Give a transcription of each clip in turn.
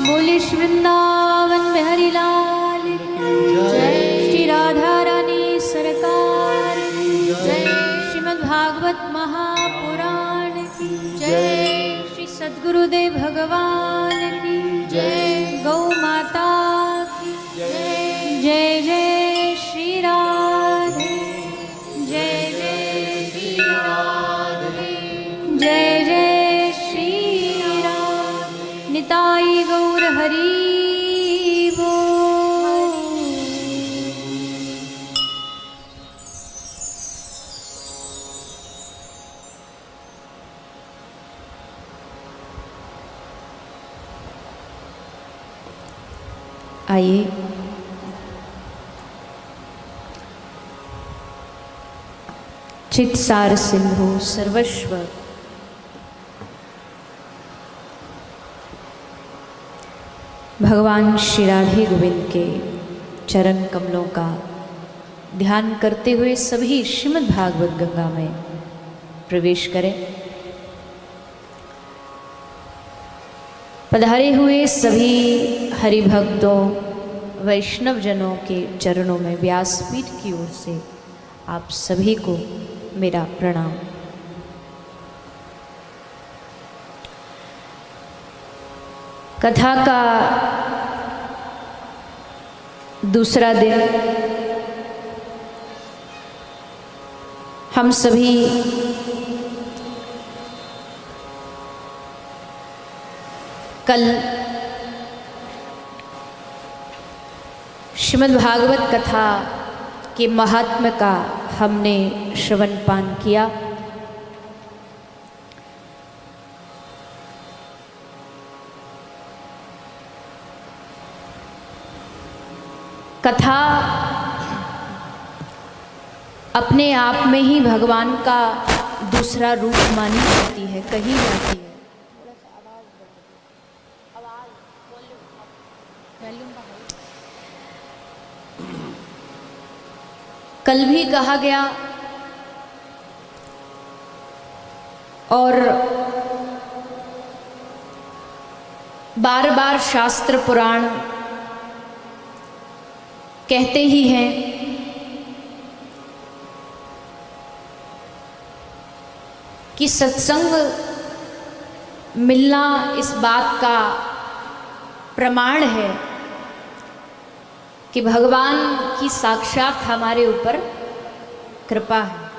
बोले श्री वृंदावन बिहारी लाल की जय। श्री राधा रानी सरकार की जय। श्रीमद् भागवत महापुराण की जय। श्री सद्गुरुदेव भगवान की जय। गौ माता की जय। जय जय श्री राधे। जय जय श्री राधे। जय जय श्री राम। निताई गौर हरि बोल। आइए चित्सार सिंधु सर्वस्व भगवान श्री राधे गोविंद के चरण कमलों का ध्यान करते हुए सभी श्रीमद् भागवत गंगा में प्रवेश करें। पधारे हुए सभी हरिभक्तों वैष्णव जनों के चरणों में व्यासपीठ की ओर से आप सभी को मेरा प्रणाम। कथा का दूसरा दिन हम सभी कल श्रीमद् भागवत कथा के महात्म्य का हमने श्रवण पान किया। कथा अपने आप में ही भगवान का दूसरा रूप मानी जाती है, कही जाती है। कल भी कहा गया और बार बार शास्त्र पुराण कहते ही हैं कि सत्संग मिलना इस बात का प्रमाण है कि भगवान की साक्षात हमारे ऊपर कृपा है।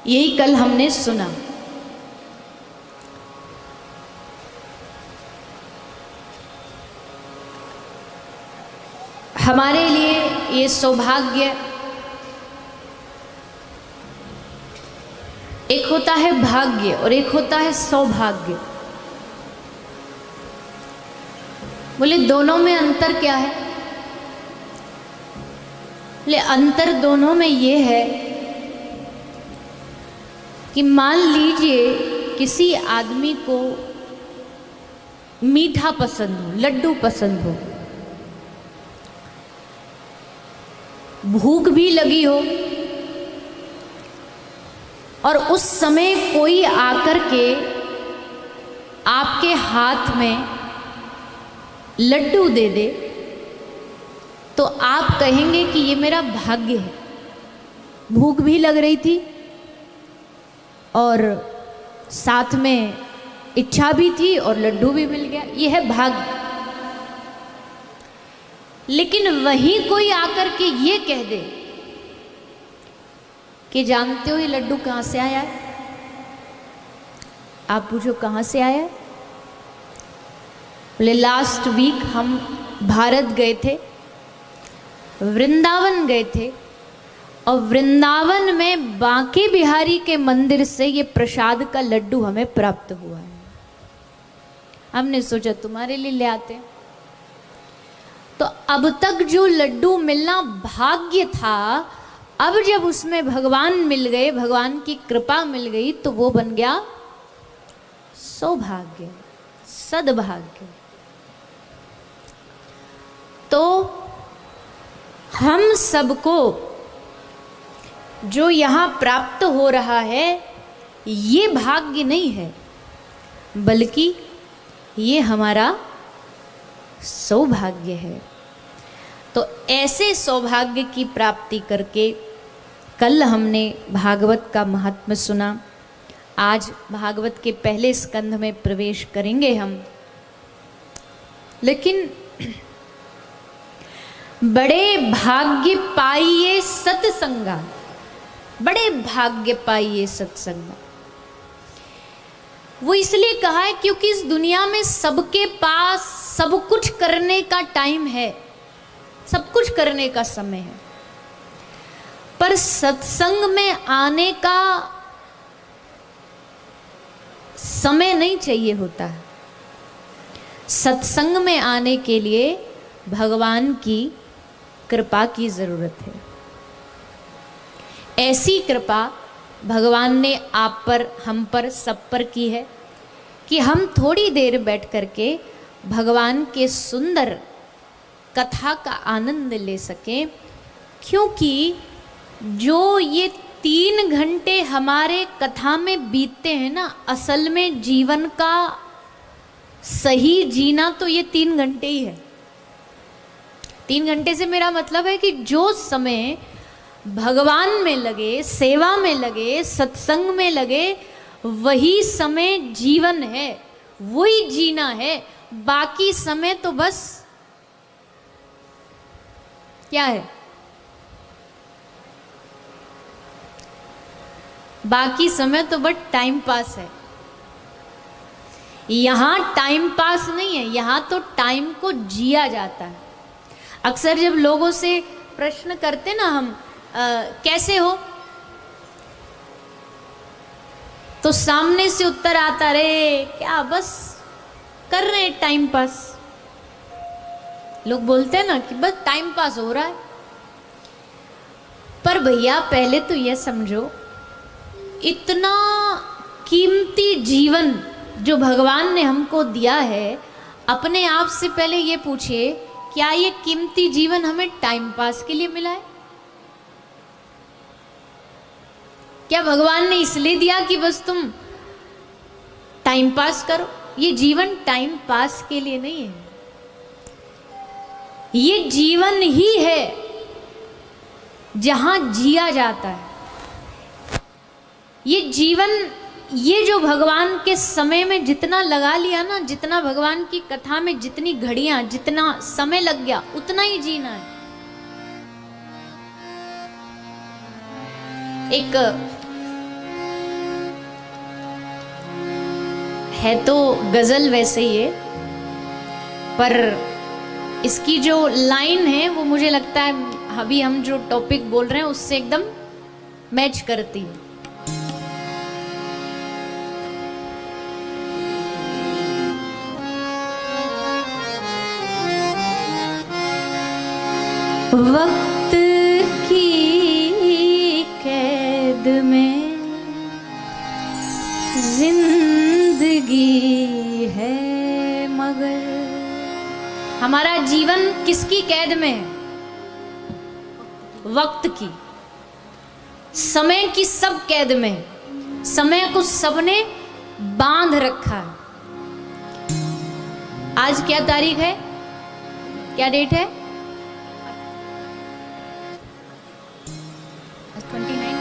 यही कल हमने सुना। हमारे लिए ये सौभाग्य, एक होता है भाग्य और एक होता है सौभाग्य। बोले दोनों में अंतर क्या है? बोले अंतर दोनों में ये है कि मान लीजिए किसी आदमी को मीठा पसंद हो, लड्डू पसंद हो, भूख भी लगी हो और उस समय कोई आकर के आपके हाथ में लड्डू दे दे तो आप कहेंगे कि ये मेरा भाग्य है। भूख भी लग रही थी और साथ में इच्छा भी थी और लड्डू भी मिल गया, ये है भाग्य। लेकिन वहीं कोई आकर के ये कह दे कि जानते हो ये लड्डू कहाँ से आया है? आप पूछो कहाँ से आया है? बोले लास्ट वीक हम भारत गए थे, वृंदावन गए थे और वृंदावन में बांके बिहारी के मंदिर से ये प्रसाद का लड्डू हमें प्राप्त हुआ है। हमने सोचा तुम्हारे लिए ले आते। तो अब तक जो लड्डू मिलना भाग्य था, अब जब उसमें भगवान मिल गए, भगवान की कृपा मिल गई, तो वो बन गया सौभाग्य, सद्भाग्य। तो हम सबको जो यहाँ प्राप्त हो रहा है ये भाग्य नहीं है, बल्कि ये हमारा सौभाग्य है। तो ऐसे सौभाग्य की प्राप्ति करके कल हमने भागवत का महात्म्य सुना। आज भागवत के पहले स्कंध में प्रवेश करेंगे हम। लेकिन बड़े भाग्य पाइए सत्संगा, बड़े भाग्य पाइए सत्संगा। वो इसलिए कहा है क्योंकि इस दुनिया में सबके पास सब कुछ करने का टाइम है, सब कुछ करने का समय है, पर सत्संग में आने का समय नहीं चाहिए होता है। सत्संग में आने के लिए भगवान की कृपा की जरूरत है। ऐसी कृपा भगवान ने आप पर, हम पर, सब पर की है कि हम थोड़ी देर बैठ करके भगवान के सुंदर कथा का आनंद ले सकें। क्योंकि जो ये 3 घंटे हमारे कथा में बीतते हैं ना, असल में जीवन का सही जीना तो ये 3 घंटे ही है। 3 घंटे से मेरा मतलब है कि जो समय भगवान में लगे, सेवा में लगे, सत्संग में लगे, वही समय जीवन है, वही जीना है। बाकी समय तो बस क्या है? बाकी समय तो बस टाइम पास है। यहां टाइम पास नहीं है, यहां तो टाइम को जिया जाता है। अक्सर जब लोगों से प्रश्न करते ना हम, कैसे हो, तो सामने से उत्तर आता, रे क्या बस कर रहे हैं टाइम पास। लोग बोलते हैं ना कि बस टाइम पास हो रहा है। पर भैया पहले तो यह समझो, इतना कीमती जीवन जो भगवान ने हमको दिया है, अपने आप से पहले ये पूछिए, क्या ये कीमती जीवन हमें टाइम पास के लिए मिला है? क्या भगवान ने इसलिए दिया कि बस तुम टाइम पास करो? ये जीवन टाइम पास के लिए नहीं है, ये जीवन ही है जहां जिया जाता है। ये जीवन, ये जो भगवान के समय में जितना लगा लिया ना, जितना भगवान की कथा में जितनी घड़ियां, जितना समय लग गया, उतना ही जीना है। एक है तो गजल वैसे ही है, पर इसकी जो लाइन है वो मुझे लगता है अभी हम जो टॉपिक बोल रहे हैं उससे एकदम मैच करती है। वक्त की कैद में जिंदगी है, मगर हमारा जीवन किसकी कैद में है? वक्त की, समय की सब कैद में है। समय को सबने बांध रखा है। आज क्या तारीख है, क्या डेट है?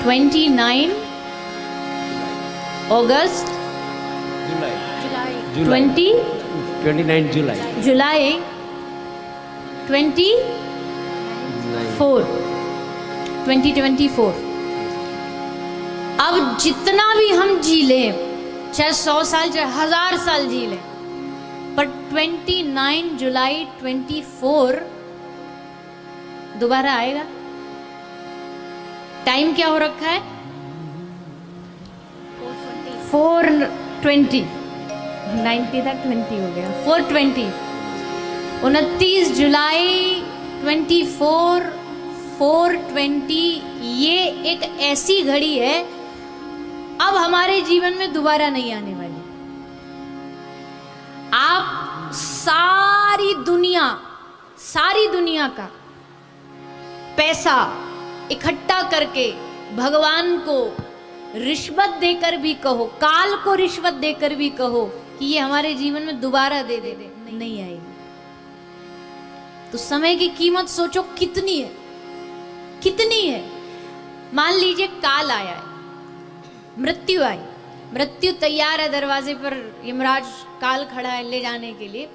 29 अगस्त, जुलाई 29 जुलाई 2024। अब जितना भी हम जी लें, चाहे 100 साल चाहे 1000 साल जी लें, पर 29 जुलाई 24 दोबारा आएगा। टाइम क्या हो रखा है? 420, 90 था, 20 हो गया, 420। 29 जुलाई 24, 420, ये एक ऐसी घड़ी है अब हमारे जीवन में दोबारा नहीं आने वाली। आप सारी दुनिया का पैसा इकट्ठा करके भगवान को रिश्वत देकर भी कहो, काल को रिश्वत देकर भी कहो कि ये हमारे जीवन में दोबारा दे दे, नहीं आएगी। तो समय की कीमत सोचो कितनी है, कितनी है। मान लीजिए काल आया है, मृत्यु आई, मृत्यु तैयार है दरवाजे पर, यमराज काल खड़ा है ले जाने के लिए।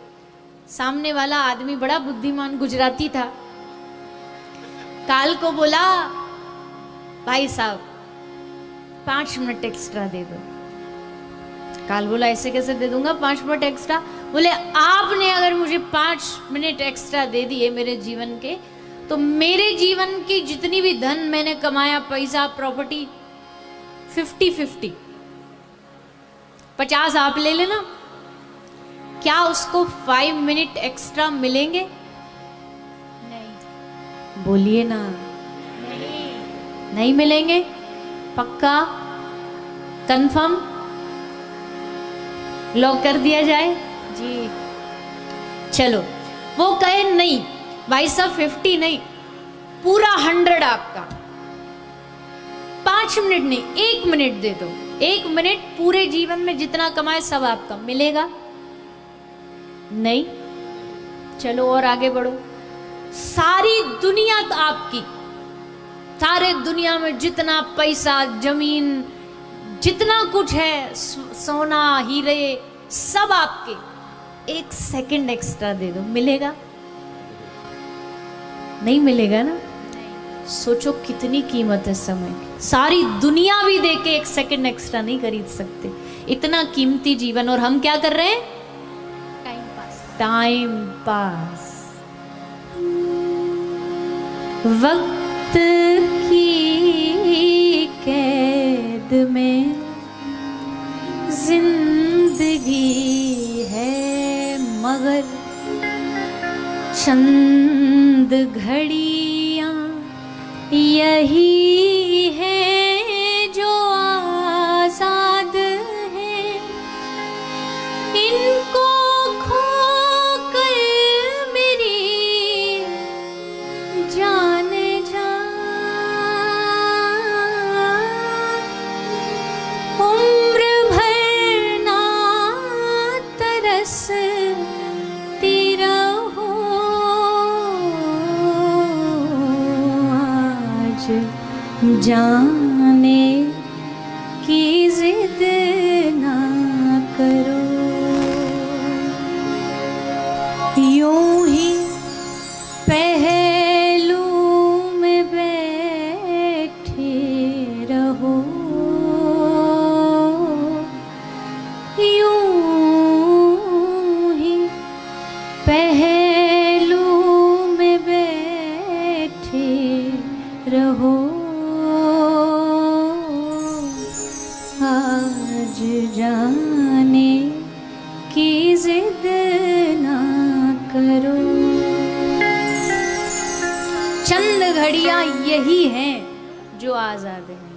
सामने वाला आदमी बड़ा बुद्धिमान गुजराती था, काल को बोला भाई साहब 5 मिनट एक्स्ट्रा दे दो। काल बोला ऐसे कैसे दे दूंगा 5 मिनट एक्स्ट्रा? बोले आपने अगर मुझे 5 मिनट एक्स्ट्रा दे दिए मेरे जीवन के, तो मेरे जीवन की जितनी भी धन मैंने कमाया, पैसा, प्रॉपर्टी, 50-50, 50 आप ले लेना, क्या उसको 5 मिनट एक्स्ट्रा मिलेंगे? नहीं। बोलिए ना, नहीं मिलेंगे। पक्का? कंफर्म? लॉक कर दिया जाए जी। चलो, वो कहे नहीं भाई साहब 50 नहीं, पूरा 100 आपका, 5 मिनट नहीं 1 मिनट दे दो, 1 मिनट पूरे जीवन में जितना कमाए सब आपका, मिलेगा? नहीं। चलो और आगे बढ़ो, सारी दुनिया आपकी, सारे दुनिया में जितना पैसा, जमीन, जितना कुछ है, सोना, हीरे, सब आपके, 1 सेकंड एक्स्ट्रा दे दो, मिलेगा? नहीं मिलेगा ना। सोचो कितनी कीमत है समय की। सारी दुनिया भी दे के 1 सेकंड एक्स्ट्रा नहीं खरीद सकते, इतना कीमती जीवन। और हम क्या कर रहे हैं? Time pass, time pass. वक्त की कैद में जिंदगी है, मगर चंद घड़ियां यही है जो आजाद है। इनको खोकर मेरी जान जा, उम्र भर ना तरसती रहो, आज जाने की जिद ना करो। यूं ही पहलू में बैठे रहो, यूं ही पहलू में बैठे रहो, आज जाने की जिद ना करो। चंद घड़ियां यही हैं जो आजाद हैं,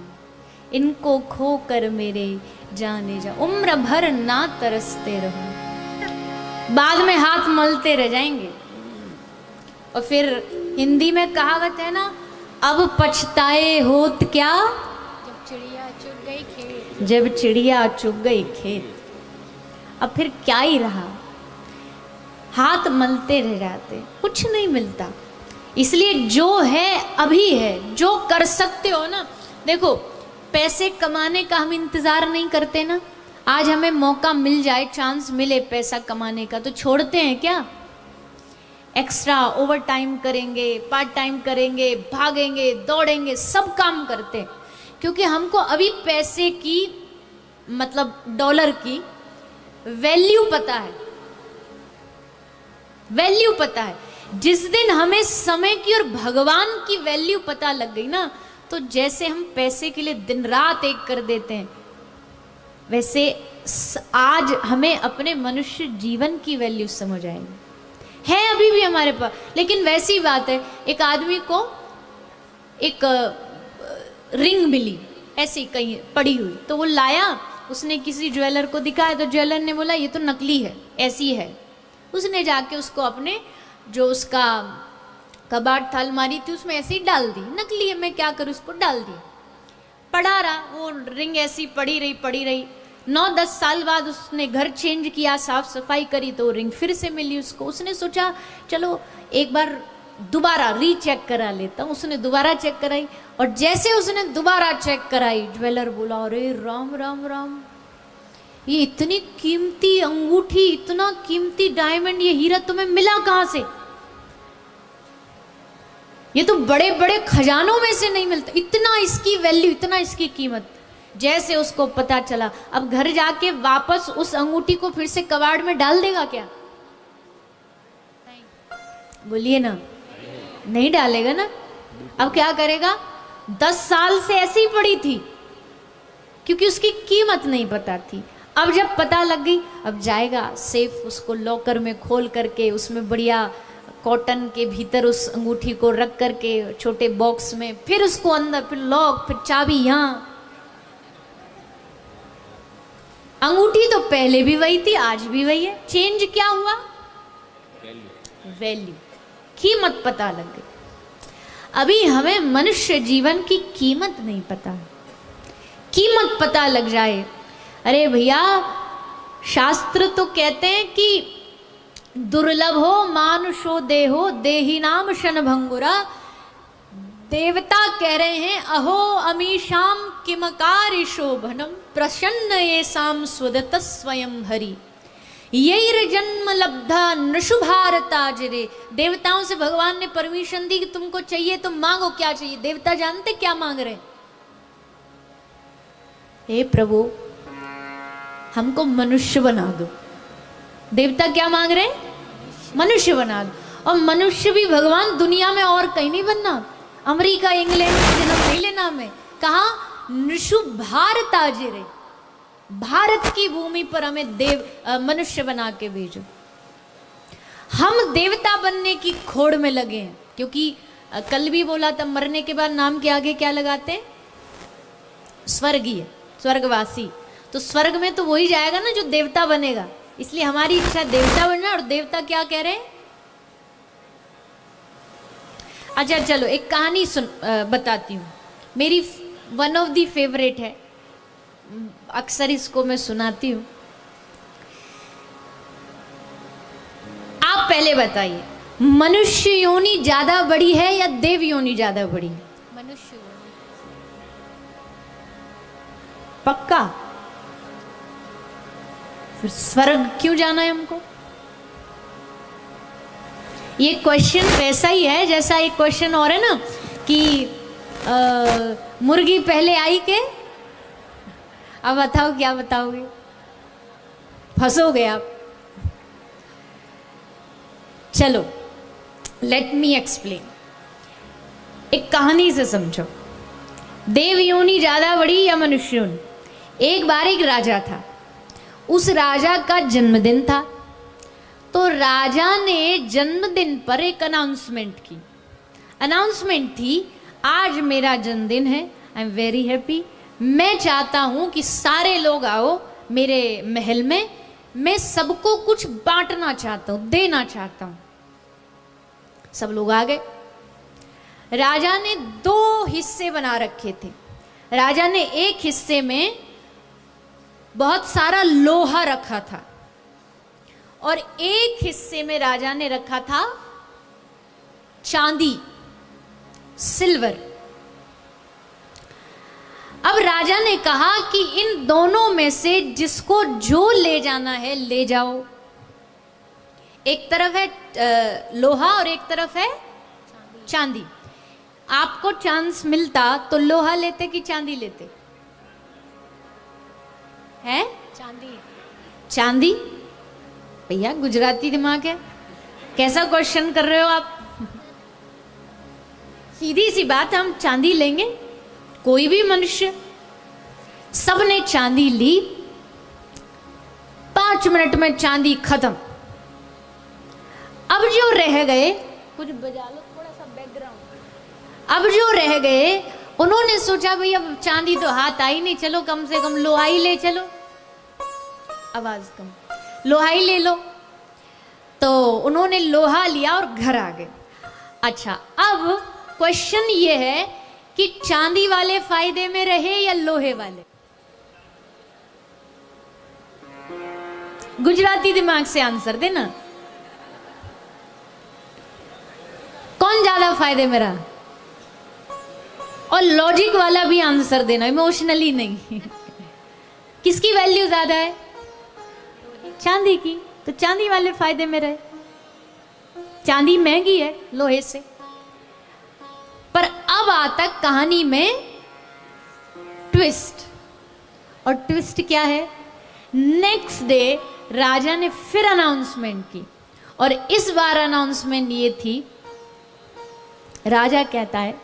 इनको खो कर मेरे जाने जा, उम्र भर ना तरसते रहो। बाद में हाथ मलते रह जाएंगे। और फिर हिंदी में कहावत है ना, अब पछताए होत क्या, जब चिड़िया चुग गई खेत, जब चिड़िया चुग गई खेत। अब फिर क्या ही रहा, हाथ मलते रह जाते, कुछ नहीं मिलता। इसलिए जो है अभी है, जो कर सकते हो ना। देखो, पैसे कमाने का हम इंतजार नहीं करते ना। आज हमें मौका मिल जाए, चांस मिले पैसा कमाने का, तो छोड़ते हैं क्या? एक्स्ट्रा ओवर टाइम करेंगे, पार्ट टाइम करेंगे, भागेंगे, दौड़ेंगे, सब काम करते हैं, क्योंकि हमको अभी पैसे की, मतलब डॉलर की वैल्यू पता है, वैल्यू पता है। जिस दिन हमें समय की और भगवान की वैल्यू पता लग गई ना, तो जैसे हम पैसे के लिए दिन रात एक कर देते हैं, वैसे आज हमें अपने मनुष्य जीवन की वैल्यू समझ आएगी। है अभी भी हमारे पास, लेकिन वैसी बात है, एक आदमी को एक रिंग मिली ऐसी कहीं पड़ी हुई, तो वो लाया, उसने किसी ज्वेलर को दिखाया, तो ज्वेलर ने बोला ये तो नकली है, ऐसी है। उसने जाके उसको अपने जो उसका कबाड़ था, अलमारी थी, उसमें ऐसे ही डाल दी, नकली है मैं क्या करूँ, उसको डाल दिया, पड़ा रहा वो रिंग ऐसी पड़ी रही। 9-10 साल बाद उसने घर चेंज किया, साफ सफाई करी, तो रिंग फिर से मिली उसको। उसने सोचा चलो एक बार दोबारा रीचेक करा लेता हूँ। उसने दोबारा चेक कराई, और जैसे उसने दोबारा चेक कराई, ज्वेलर बोला अरे राम राम राम, ये इतनी कीमती अंगूठी, इतना कीमती डायमंड, ये हीरा तुम्हें मिला कहां से? ये तो बड़े बड़े खजानों में से नहीं मिलता, इतना इसकी वैल्यू, इतना इसकी कीमत। जैसे उसको पता चला, अब घर जाके वापस उस अंगूठी को फिर से कबाड़ में डाल देगा क्या? बोलिए ना, नहीं डालेगा ना। अब क्या करेगा? 10 साल से ऐसी ही पड़ी थी, क्योंकि उसकी कीमत नहीं पता थी। अब जब पता लग गई, अब जाएगा सेफ, उसको लॉकर में खोल करके, उसमें बढ़िया कॉटन के भीतर उस अंगूठी को रख करके छोटे बॉक्स में, फिर उसको अंदर, फिर लॉक, फिर चाबी यहाँ। अंगूठी तो पहले भी वही थी, आज भी वही है। चेंज क्या हुआ? वैल्यू, कीमत पता लग गई। अभी हमें मनुष्य जीवन की कीमत नहीं पता, कीमत पता लग जाए। अरे भैया, शास्त्र तो कहते हैं कि दुर्लभ हो मानुषो देहो देही नाम क्षणभंगुरा। देवता कह रहे हैं अहो अमीशाम किमकार शोभनम प्रसन्न ये साम स्वदत स्वयं हरि यैर जन्म लब्धा नृषु भारताजरे। देवताओं से भगवान ने परमिशन दी कि तुमको चाहिए तो मांगो, क्या चाहिए? देवता जानते क्या मांग रहे? हे प्रभु, हमको मनुष्य बना दो। देवता क्या मांग रहे? मनुष्य बना दो। और मनुष्य भी भगवान दुनिया में और कहीं नहीं बनना, अमेरिका इंग्लैंड में जन्म नहीं लेना। में कहा नृषु भारताजरे, भारत की भूमि पर हमें मनुष्य बना के भेजो। हम देवता बनने की खोड़ में लगे हैं, क्योंकि कल भी बोला था मरने के बाद नाम के आगे क्या लगाते हैं? स्वर्गीय, स्वर्गवासी। तो स्वर्ग में तो वही जाएगा ना जो देवता बनेगा। इसलिए हमारी इच्छा देवता बनना। और देवता क्या कह रहे हैं? अच्छा चलो एक कहानी बताती हूँ, मेरी वन ऑफ दी फेवरेट है, अक्सर इसको मैं सुनाती हूँ। आप पहले बताइए, मनुष्य योनि ज्यादा बड़ी है या देव योनि ज्यादा बड़ी है? मनुष्य योनि। पक्का? फिर स्वर्ग क्यों जाना है हमको? ये क्वेश्चन वैसा ही है जैसा एक क्वेश्चन और है ना कि मुर्गी पहले आई के, अब बताओ क्या बताओगे? फंसोगे आप। चलो लेट मी एक्सप्लेन, एक कहानी से समझो। देव योनि ज्यादा बड़ी या मनुष्य योनि? एक बार एक राजा था, उस राजा का जन्मदिन था। तो राजा ने जन्मदिन पर एक अनाउंसमेंट की। अनाउंसमेंट थी, आज मेरा जन्मदिन है, आई एम वेरी हैप्पी, मैं चाहता हूं कि सारे लोग आओ मेरे महल में, मैं सबको कुछ बांटना चाहता हूं, देना चाहता हूं। सब लोग आ गए। राजा ने 2 हिस्से बना रखे थे। राजा ने एक हिस्से में बहुत सारा लोहा रखा था, और एक हिस्से में राजा ने रखा था चांदी, सिल्वर। अब राजा ने कहा कि इन दोनों में से जिसको जो ले जाना है ले जाओ। एक तरफ है लोहा और एक तरफ है चांदी। आपको चांस मिलता तो लोहा लेते कि चांदी लेते? है चांदी। चांदी? भैया गुजराती दिमाग है, कैसा क्वेश्चन कर रहे हो आप? सीधी सी बात, हम चांदी लेंगे। कोई भी मनुष्य, सबने चांदी ली। 5 मिनट में चांदी खत्म। अब जो रह गए, कुछ बजा लो थोड़ा सा बैकग्राउंड। अब जो रह गए, उन्होंने सोचा भाई अब चांदी तो हाथ आई नहीं, चलो कम से कम लोहा ही ले चलो। आवाज कम, लोहा ही ले लो। तो उन्होंने लोहा लिया और घर आ गए। अच्छा, अब क्वेश्चन ये है कि चांदी वाले फायदे में रहे या लोहे वाले? गुजराती दिमाग से आंसर देना। कौन ज्यादा फायदे में रहा? और लॉजिक वाला भी आंसर देना, इमोशनली नहीं। किसकी वैल्यू ज्यादा है? चांदी की। तो चांदी वाले फायदे में रहे। चांदी महंगी है लोहे से। पर अब आता कहानी में ट्विस्ट। और ट्विस्ट क्या है? नेक्स्ट डे राजा ने फिर अनाउंसमेंट की, और इस बार अनाउंसमेंट ये थी, राजा कहता है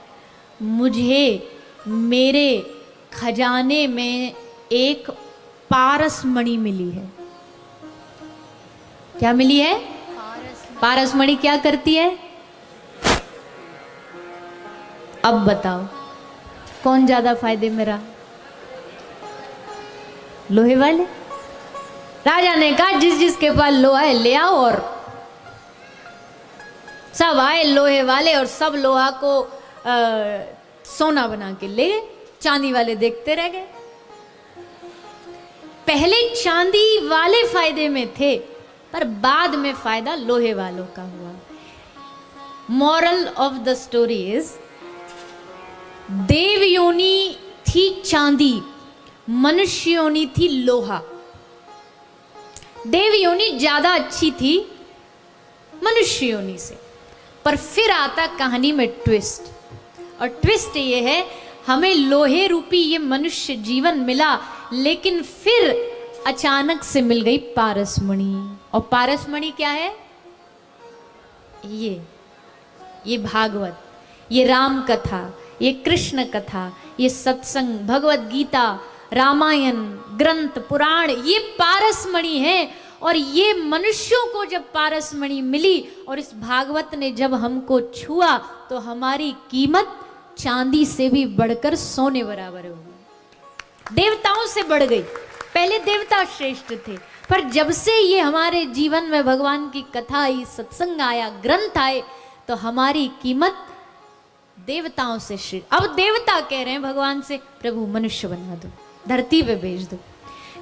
मुझे मेरे खजाने में एक पारस मणि मिली है। क्या मिली है? पारस मणि क्या करती है? अब बताओ कौन ज्यादा फायदे में रहा? लोहे वाले। राजा ने कहा जिस जिसके पास लोहा है ले आओ, और सब आए लोहे वाले, और सब लोहा को सोना बना के ले गए। चांदी वाले देखते रह गए। पहले चांदी वाले फायदे में थे, पर बाद में फायदा लोहे वालों का हुआ। Moral of the story is, देव योनि थी चांदी, मनुष्य योनि थी लोहा। देव योनि ज्यादा अच्छी थी मनुष्य योनि से। पर फिर आता कहानी में ट्विस्ट, और ट्विस्ट ये है, हमें लोहे रूपी ये मनुष्य जीवन मिला, लेकिन फिर अचानक से मिल गई पारसमणि। और पारसमणि क्या है? ये भागवत, ये राम कथा, ये कृष्ण कथा, ये सत्संग, भगवत गीता, रामायण, ग्रंथ, पुराण, ये पारसमणि है। और ये मनुष्यों को जब पारसमणि मिली और इस भागवत ने जब हमको छुआ, तो हमारी कीमत चांदी से भी बढ़कर सोने बराबर हो गई, देवताओं से बढ़ गई। पहले देवता श्रेष्ठ थे, पर जब से ये हमारे जीवन में भगवान की कथा आई, सत्संग आया, ग्रंथ आए, तो हमारी कीमत देवताओं से श्रेष्ठ। अब देवता कह रहे हैं भगवान से, प्रभु मनुष्य बना दो, धरती पे भेज दो,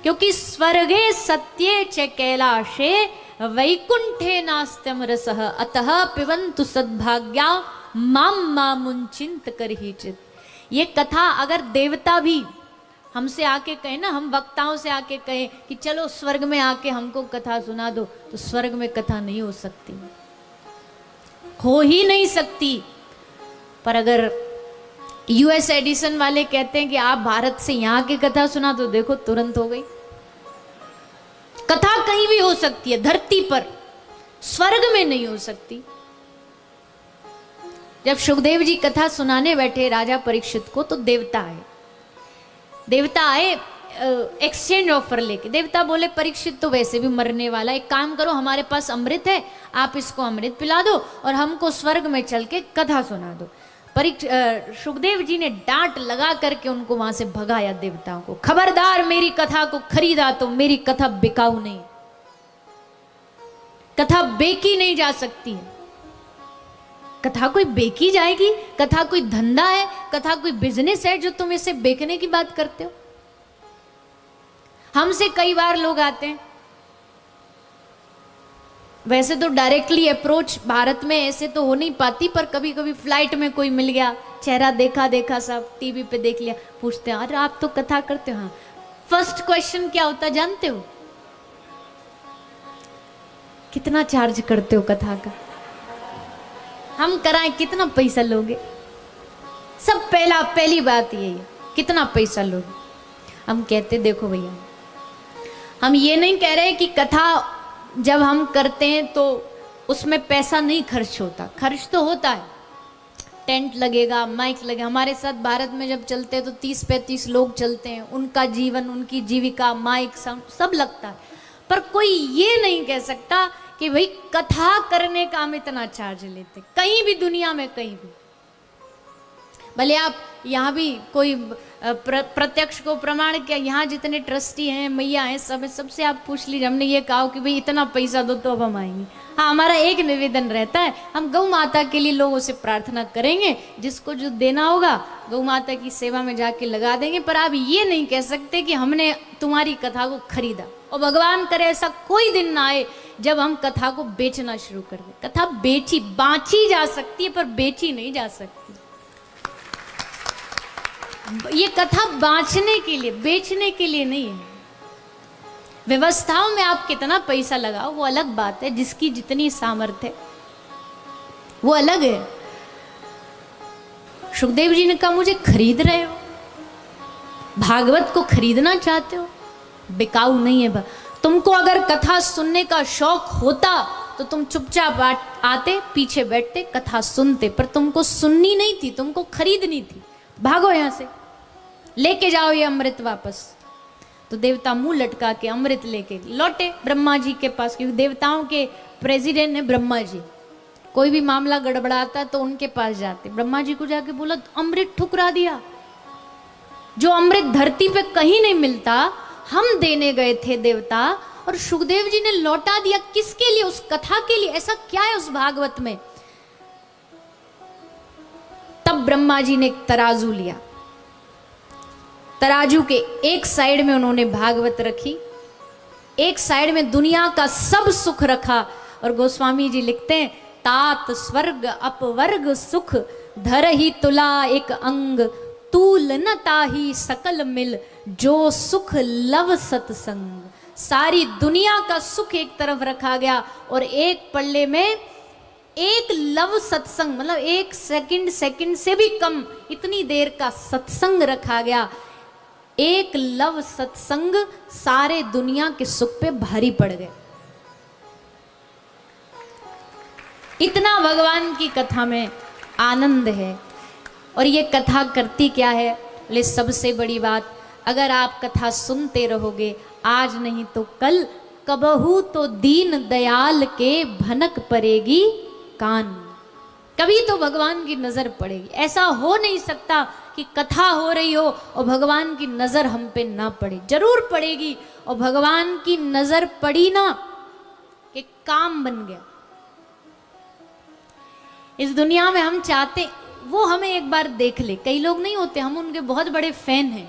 क्योंकि स्वर्गे सत्ये च कैलाशे वैकुंठे नास्त्यम रसः अतः पिबन्तु सद्भाग्या माम मामुंचिंत करहिचित। ये कथा अगर देवता भी हमसे आके कहे ना, हम वक्ताओं से आके कहे कि चलो स्वर्ग में आके हमको कथा सुना दो, तो स्वर्ग में कथा नहीं हो सकती, हो ही नहीं सकती। पर अगर यूएस एडिशन वाले कहते हैं कि आप भारत से यहाँ की कथा सुना, तो देखो तुरंत हो गई। कथा कहीं भी हो सकती है धरती पर, स्वर्ग में नहीं हो सकती। जब सुखदेव जी कथा सुनाने बैठे राजा परीक्षित को, तो देवता आए एक्सचेंज ऑफर लेके। देवता बोले परीक्षित तो वैसे भी मरने वाला, एक काम करो, हमारे पास अमृत है, आप इसको अमृत पिला दो और हमको स्वर्ग में चल के कथा सुना दो। सुखदेव जी ने डांट लगा करके उनको वहां से भगाया देवताओं को। खबरदार, मेरी कथा को खरीदा तो मेरी कथा बिकाऊ नहीं, कथा बेची नहीं जा सकती है। कथा कोई बेची जाएगी? कथा कोई धंधा है? कथा कोई बिजनेस है जो तुम इसे बेचने की बात करते हो? हमसे कई बार लोग आते हैं, वैसे तो डायरेक्टली अप्रोच भारत में ऐसे तो हो नहीं पाती, पर कभी कभी फ्लाइट में कोई मिल गया, चेहरा देखा सब टीवी पे देख लिया, पूछते हैं अरे आप तो कथा करते हो? हाँ। फर्स्ट क्वेश्चन क्या होता जानते हो? कितना चार्ज करते हो कथा का? हम कराएं कितना पैसा लोगे? सब पहली बात यही है, कितना पैसा लोगे? हम कहते देखो भैया, हम ये नहीं कह रहे कि कथा जब हम करते हैं तो उसमें पैसा नहीं खर्च होता, खर्च तो होता है। टेंट लगेगा, माइक लगेगा। हमारे साथ भारत में जब चलते हैं तो 30-35 लोग चलते हैं, उनका जीवन, उनकी जीविका, माइक, साउंड सब लगता है। पर कोई ये नहीं कह सकता कि भाई कथा करने का हम इतना चार्ज लेते, कहीं भी दुनिया में, कहीं भी। भले आप यहाँ भी कोई प्रत्यक्ष को प्रमाण किया, यहाँ जितने ट्रस्टी हैं, मैया हैं, सबसे आप पूछ लीजिए। हमने ये कहा कि भाई इतना पैसा दो तो अब हम आएंगे। हाँ, हमारा एक निवेदन रहता है, हम गौ माता के लिए लोगों से प्रार्थना करेंगे, जिसको जो देना होगा गौ माता की सेवा में जाके लगा देंगे। पर आप ये नहीं कह सकते कि हमने तुम्हारी कथा को खरीदा। और भगवान करे ऐसा कोई दिन ना आए जब हम कथा को बेचना शुरू कर दें। कथा बांची जा सकती है पर बेची नहीं जा सकती। ये कथा बांचने के लिए, बेचने के लिए नहीं है। व्यवस्थाओं में आप कितना पैसा लगाओ वो अलग बात है, जिसकी जितनी सामर्थ्य वो अलग है। सुखदेव जी ने कहा मुझे खरीद रहे हो, भागवत को खरीदना चाहते हो, बिकाऊ नहीं है। तुमको अगर कथा सुनने का शौक होता तो तुम चुपचाप आते, पीछे बैठते, कथा सुनते, पर तुमको सुननी नहीं थी, तुमको खरीदनी थी। भागो यहां से, लेके जाओ ये अमृत वापस। तो देवता मुंह लटका के अमृत लेके लौटे ब्रह्मा जी के पास, क्योंकि देवताओं के प्रेसिडेंट है ब्रह्मा जी। कोई भी मामला गड़बड़ाता तो उनके पास जाते। ब्रह्मा जी को जाके बोला अमृत ठुकरा दिया, जो अमृत धरती पे कहीं नहीं मिलता हम देने गए थे देवता, और सुखदेव जी ने लौटा दिया। किसके लिए? उस कथा के लिए। ऐसा क्या है उस भागवत में? तब ब्रह्मा जी ने एक तराजू लिया, तराजू के एक साइड में उन्होंने भागवत रखी, एक साइड में दुनिया का सब सुख रखा। और गोस्वामी जी लिखते हैं तात स्वर्ग अपवर्ग सुख धर ही तुला एक अंग तूल न ताही सकल मिल जो सुख लव सत्संग। सारी दुनिया का सुख एक तरफ रखा गया और एक पल्ले में एक लव सत्संग, मतलब एक सेकंड से भी कम इतनी देर का सत्संग रखा गया। एक लव सत्संग सारे दुनिया के सुख पे भारी पड़ गए। इतना भगवान की कथा में आनंद है। और ये कथा करती क्या है? बोले सबसे बड़ी बात, अगर आप कथा सुनते रहोगे आज नहीं तो कल, कबहू तो दीन दयाल के भनक पड़ेगी कान। कभी तो भगवान की नजर पड़ेगी। ऐसा हो नहीं सकता कि कथा हो रही हो और भगवान की नजर हम पे ना पड़े, जरूर पड़ेगी। और भगवान की नजर पड़ी ना कि काम बन गया। इस दुनिया में हम चाहते वो हमें एक बार देख ले। कई लोग नहीं होते, हम उनके बहुत बड़े फैन हैं।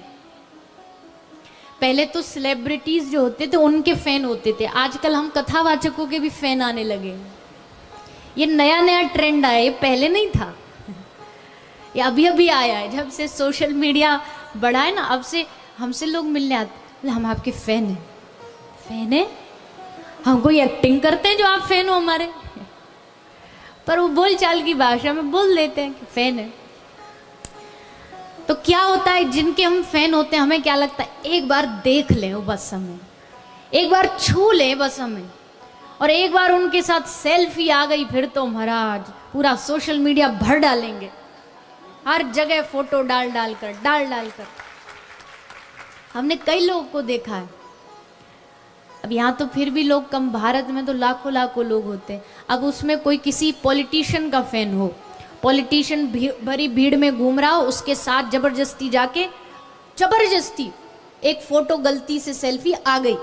पहले तो सेलिब्रिटीज जो होते थे उनके फैन होते थे, आजकल हम कथावाचकों के भी फैन आने लगे। ये नया नया ट्रेंड आया, ये पहले नहीं था, ये अभी अभी आया है। जब से सोशल मीडिया बढ़ा है ना, अब से हमसे लोग मिलने आते, हम आपके फैन हैं। फैन है? हम कोई एक्टिंग करते हैं जो आप फैन हो हमारे? पर वो बोलचाल की भाषा में बोल देते हैं कि फैन है। तो क्या होता है, जिनके हम फैन होते हैं हमें क्या लगता है, एक बार देख लें वो बस, हमें एक बार छू लें बस हमें, और एक बार उनके साथ सेल्फी आ गई फिर तो महाराज पूरा सोशल मीडिया भर डालेंगे, हर जगह फोटो डाल डाल कर। हमने कई लोगों को देखा है। अब यहाँ तो फिर भी लोग कम, भारत में तो लाखों लाखों लोग होते हैं। अब उसमें कोई किसी पॉलिटिशियन का फैन हो, पॉलिटिशियन भरी भीड़ में घूम रहा हो, उसके साथ जबरदस्ती जाके जबरदस्ती एक फोटो गलती से सेल्फी आ गई।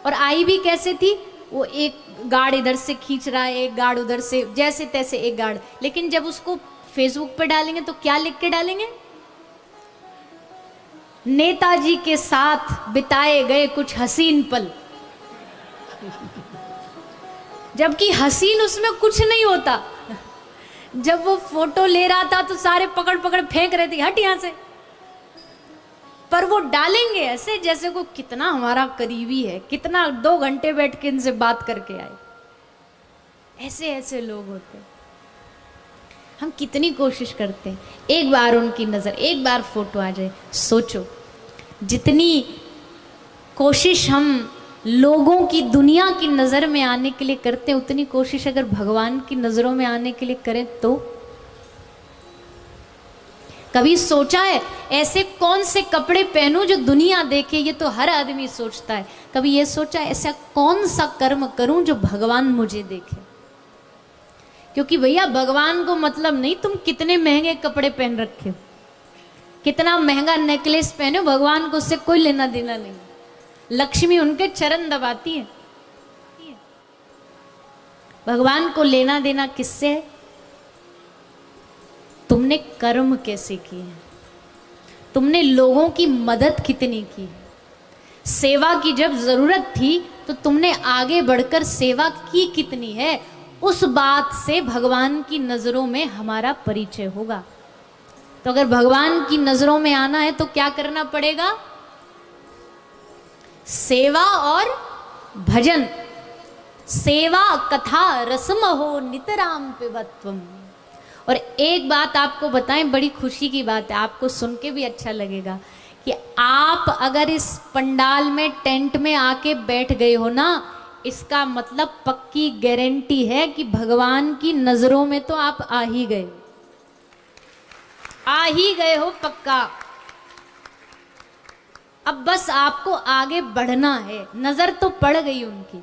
और आई भी कैसे थी, वो एक गार्ड इधर से खींच रहा है, एक गार्ड उधर से, जैसे तैसे एक गार्ड। लेकिन जब उसको फेसबुक पे डालेंगे तो क्या लिख के डालेंगे? नेताजी के साथ बिताए गए कुछ हसीन पल। जबकि हसीन उसमें कुछ नहीं होता। जब वो फोटो ले रहा था तो सारे पकड़ पकड़ फेंक रहे थे, हट यहां से। पर वो डालेंगे ऐसे जैसे को कितना हमारा करीबी है, कितना 2 घंटे बैठ के इनसे बात करके आए। ऐसे ऐसे लोग होते हैं। हम कितनी कोशिश करते हैं, एक बार उनकी नज़र, एक बार फोटो आ जाए। सोचो जितनी कोशिश हम लोगों की, दुनिया की नज़र में आने के लिए करते हैं, उतनी कोशिश अगर भगवान की नज़रों में आने के लिए करें तो। कभी सोचा है ऐसे कौन से कपड़े पहनूं जो दुनिया देखे? ये तो हर आदमी सोचता है। कभी ये सोचा है ऐसा कौन सा कर्म करूं जो भगवान मुझे देखे? क्योंकि भैया भगवान को मतलब नहीं तुम कितने महंगे कपड़े पहन रखे हो, कितना महंगा नेकलेस पहने हो, भगवान को उससे कोई लेना देना नहीं। लक्ष्मी उनके चरण दबाती है। भगवान को लेना देना किससे है? तुमने कर्म कैसे किए हैं, तुमने लोगों की मदद कितनी की है, सेवा की जब जरूरत थी तो तुमने आगे बढ़कर सेवा की कितनी है, उस बात से भगवान की नजरों में हमारा परिचय होगा। तो अगर भगवान की नजरों में आना है तो क्या करना पड़ेगा? सेवा और भजन। सेवा कथा रसम हो नितराम पिबत्वम। और एक बात आपको बताएं, बड़ी खुशी की बात है, आपको सुन के भी अच्छा लगेगा कि आप अगर इस पंडाल में टेंट में आके बैठ गए हो ना, इसका मतलब पक्की गारंटी है कि भगवान की नजरों में तो आप आ ही गए हो पक्का। अब बस आपको आगे बढ़ना है। नजर तो पड़ गई उनकी,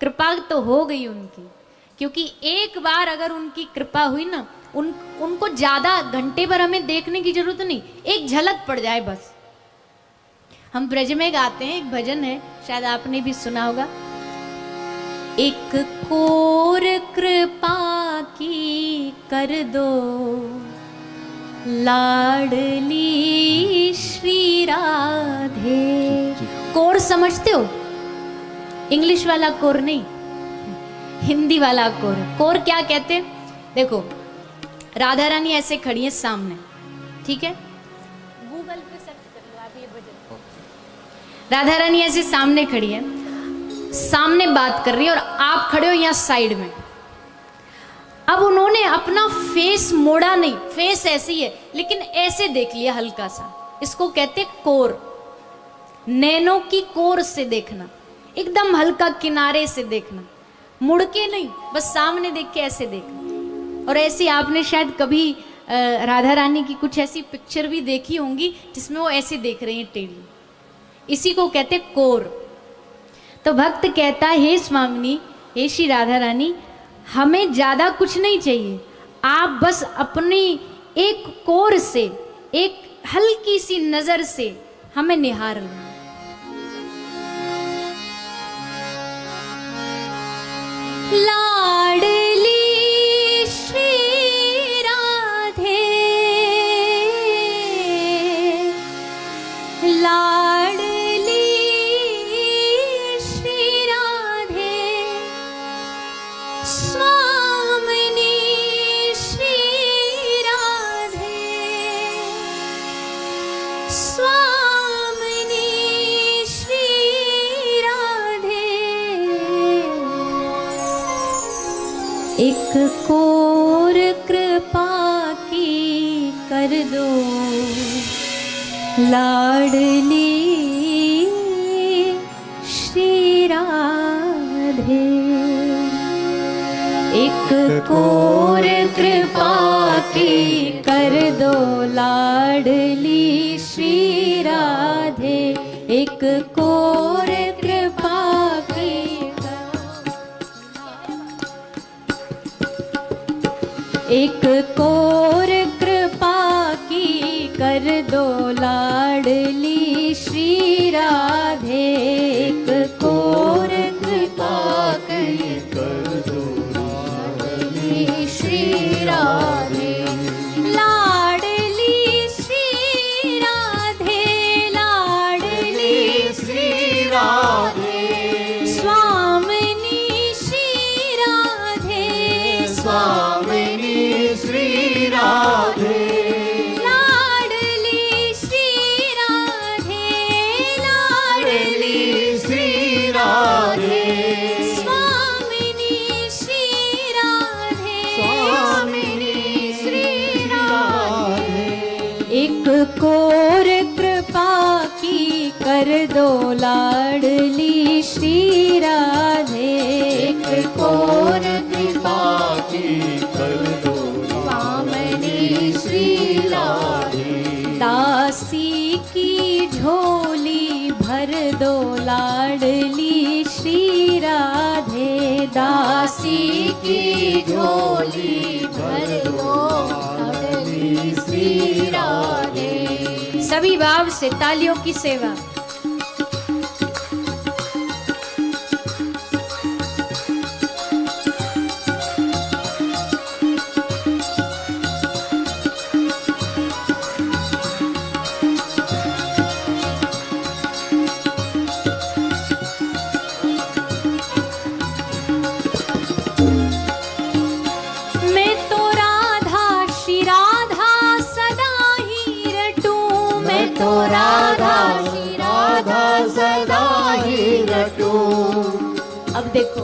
कृपा तो हो गई उनकी, क्योंकि एक बार अगर उनकी कृपा हुई ना, उनको ज्यादा घंटे भर हमें देखने की जरूरत नहीं, एक झलक पड़ जाए बस। हम ब्रज में गाते हैं, एक भजन है, शायद आपने भी सुना होगा। एक कोर कृपा की कर दो लाडली श्री राधे। कोर समझते हो? इंग्लिश वाला कोर नहीं, हिंदी वाला कोर। कोर क्या कहते हैं? देखो, राधा रानी ऐसे खड़ी है सामने, ठीक है, गूगल पे सर्च कर लो आप ये भजन। राधा रानी ऐसे सामने खड़ी है, सामने बात कर रही है और आप खड़े हो यहाँ साइड में। अब उन्होंने अपना फेस मोड़ा नहीं, फेस ऐसे ही है, लेकिन ऐसे देख लिया हल्का सा। इसको कहते कोर। नैनों की कोर से देखना, एकदम हल्का किनारे से देखना, मुड़ के नहीं, बस सामने देख के ऐसे देखना। और ऐसे आपने शायद कभी राधा रानी की कुछ ऐसी पिक्चर भी देखी होंगी जिसमें वो ऐसे देख रही हैं टेढ़ी, इसी को कहते कोर। तो भक्त कहता है, हे स्वामिनी, हे श्री राधा रानी, हमें ज्यादा कुछ नहीं चाहिए, आप बस अपनी एक कोर से, एक हल्की सी नजर से हमें निहार लो। लाडली श्री राधे, लाडली श्री राधे, स्वामिनी श्री राधे, स्वामिनी श्री राधे। एक कोर कृपा की कर दो लाडली श्री राधे। एक कोर कृपा की कर दो लाडली श्री राधे। एक कोर कृपा की एक कोर कृपा की कर दो लाडली श्री राधे। एक कोर कृपा की कर दो लाडली श्री राधे। लाडली श्री राधे, लाडली श्री राधे, स्वामिनी श्री राधे, स्वामिनी श्री राधे, लाडली श्री राधे, लाडली श्री राधे, स्वामिनी श्री राधे, स्वामिनी श्री राधे। एक कोर कृपा की कर दो लाडली श्री राधे। एक कोर कृपा की कर दो स्वामिनी श्री राधे। दासी की झोली भर दो लाडली श्री राधे। दासी की झोली भर दो लाडली श्री राधे। सभी भाव से तालियों की सेवा। तो राधा राधा सदा ही रटूं। अब देखो,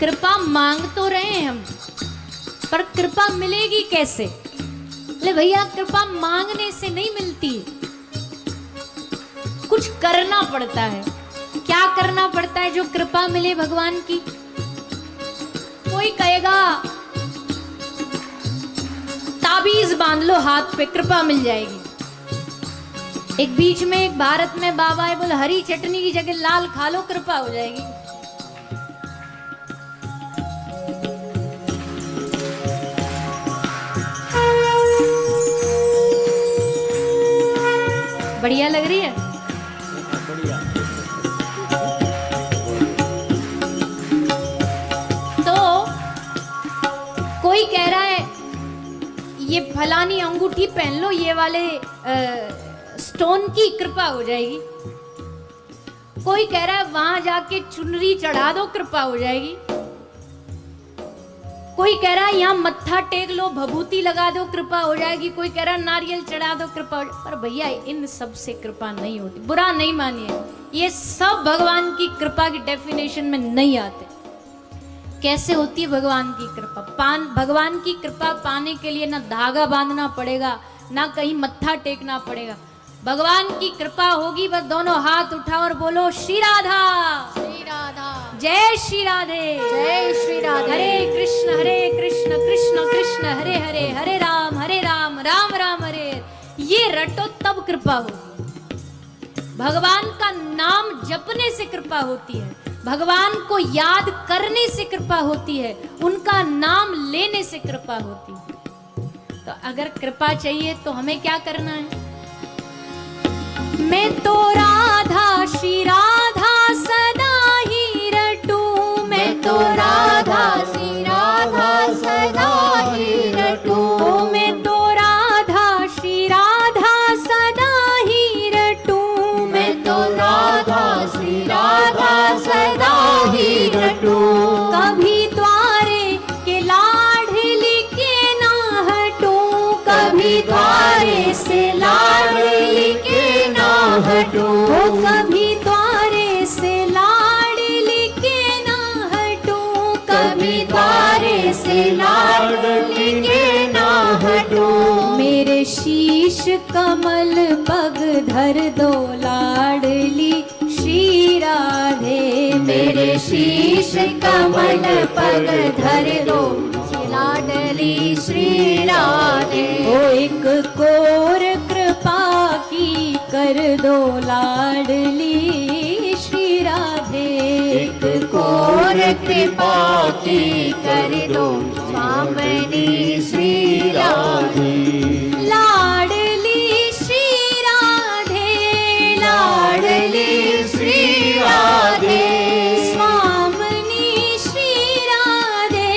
कृपा मांग तो रहे हैं हम, पर कृपा मिलेगी कैसे? ले भैया, कृपा मांगने से नहीं मिलती, कुछ करना पड़ता है। क्या करना पड़ता है जो कृपा मिले भगवान की? कोई कहेगा ताबीज बांध लो हाथ पे, कृपा मिल जाएगी। एक बीच में एक भारत में बाबा है, बोले हरी चटनी की जगह लाल खा लो, कृपा हो जाएगी। बढ़िया लग रही है? बढ़िया। तो कोई कह रहा है ये फलानी अंगूठी पहन लो, ये वाले स्टोन की कृपा हो जाएगी। कोई कह रहा है वहां जाके चुनरी चढ़ा दो, कृपा हो जाएगी। कोई कह रहा है यहाँ मत्था टेक लो, भभूति लगा दो, कृपा हो जाएगी। कोई कह रहा है नारियल चढ़ा दो, कृपा हो जाएगी। पर भैया इन सब से कृपा नहीं होती, बुरा नहीं मानिए, ये सब भगवान की कृपा की डेफिनेशन में नहीं आते। कैसे होती है भगवान की कृपा? भगवान की कृपा पाने के लिए ना धागा बांधना पड़ेगा, ना कहीं मत्था टेकना पड़ेगा। भगवान की कृपा होगी, बस दोनों हाथ उठाओ और बोलो श्री राधा, श्री राधा, जय श्री राधे, जय श्री राधे। हरे कृष्ण कृष्ण कृष्ण हरे हरे, हरे राम राम राम हरे। ये रटो तब कृपा होगी। भगवान का नाम जपने से कृपा होती है, भगवान को याद करने से कृपा होती है, उनका नाम लेने से कृपा होती है। तो अगर कृपा चाहिए तो हमें क्या करना है? मैं तो राधा श्री राधा सदा ही रटूं, मैं तो राधा श्री राधा सदा ही रटूं। मैं तो राधा श्री राधा सदा ही रटूं, मैं तो राधा श्री राधा सदा ही रटूं। कभी द्वारे के लाडली के ना हटूं, कभी द्वारे से लाडली के ना हटूं। कभी द्वारे से लाडली के ना हटूं, कभी द्वारे से लाडली के ना हटूं। मेरे शीश कमल पग धर दो लाडली श्री राधे, मेरे शीश कमल पग धर दो लाडली श्री राधे। ओ एक कोर कृपा की कर दो लाडली श्री राधे, एक कोर कृपा की कर दो स्वामिनी श्री राधे। लाडली श्री राधे, लाडली श्री राधे, स्वामिनी श्री राधे,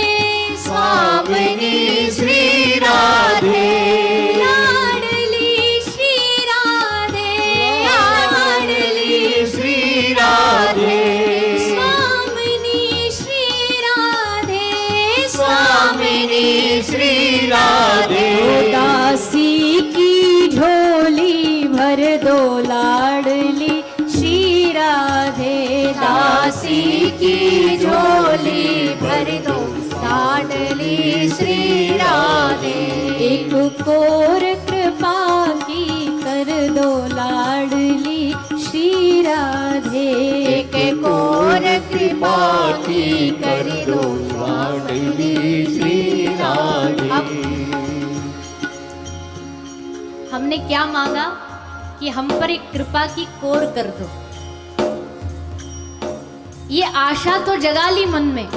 स्वामिनी श्री राधे। लाडली श्री राधे, लाडली श्री राधे, स्वामिनी श्री राधे, स्वामिनी श्री राधे। दासी की झोली भर दो लाडली श्री राधे, दासी की झोली भर दो लाडली श्री राधे। एक कोर कृपा की कर दो लाडली श्री राधे, एक कोर कृपा की कर दो लाडली श्री राधे। अब हमने क्या मांगा कि हम पर एक कृपा की कोर कर दो। ये आशा तो जगा ली मन में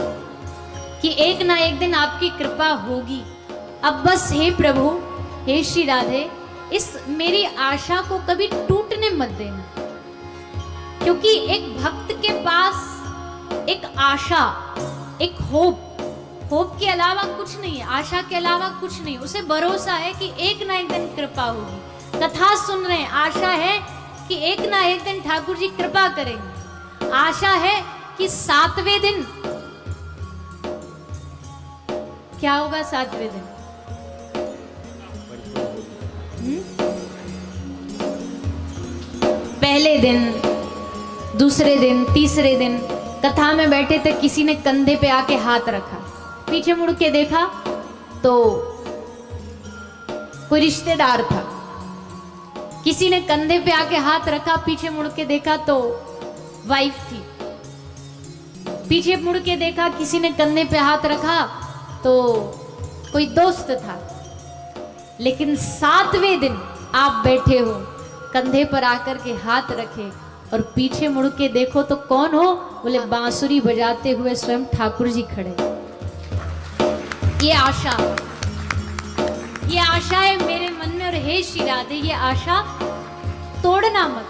कि एक ना एक दिन आपकी कृपा होगी। अब बस हे प्रभु, हे श्री राधे, इस मेरी आशा को कभी टूटने मत देना, क्योंकि एक भक्त के पास एक आशा, एक होप के अलावा कुछ नहीं है, आशा के अलावा कुछ नहीं। उसे भरोसा है कि एक ना एक दिन कृपा होगी। कथा सुन रहे हैं, आशा है कि एक ना एक दिन ठाकुर जी कृपा करेंगे। आशा है कि 7वें दिन क्या होगा? 7वें दिन पहले दिन, दूसरे दिन, तीसरे दिन कथा में बैठे थे, किसी ने कंधे पे आके हाथ रखा, पीछे मुड़ के देखा तो कोई रिश्तेदार था। किसी ने कंधे पे आके हाथ रखा, पीछे मुड़ के देखा तो वाइफ थी। पीछे मुड़ के देखा, किसी ने कंधे पे हाथ रखा तो कोई दोस्त था। लेकिन 7वें दिन आप बैठे हो, कंधे पर आकर के हाथ रखे और पीछे मुड़ के देखो तो कौन हो? बोले बांसुरी बजाते हुए स्वयं ठाकुर जी खड़े। ये आशा है मेरे मन में, और हे श्री राधे ये आशा तोड़ना मत।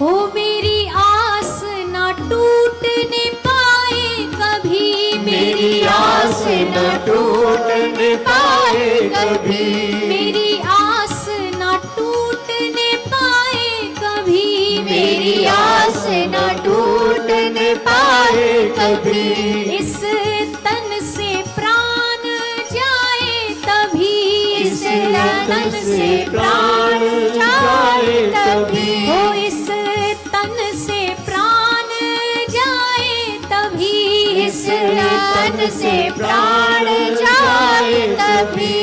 हो मेरी आस ना टूटने पाए कभी, मेरी आस न टूटने पाए कभी, मेरी आस ना टूटने पाए कभी, मेरी आस न टूटने पाए कभी। इस तन से प्राण जाए तभी, इस तन से प्राण जाए तभी, हो इस तन से प्राण जाए तभी, इस तन से प्राण जाए तभी।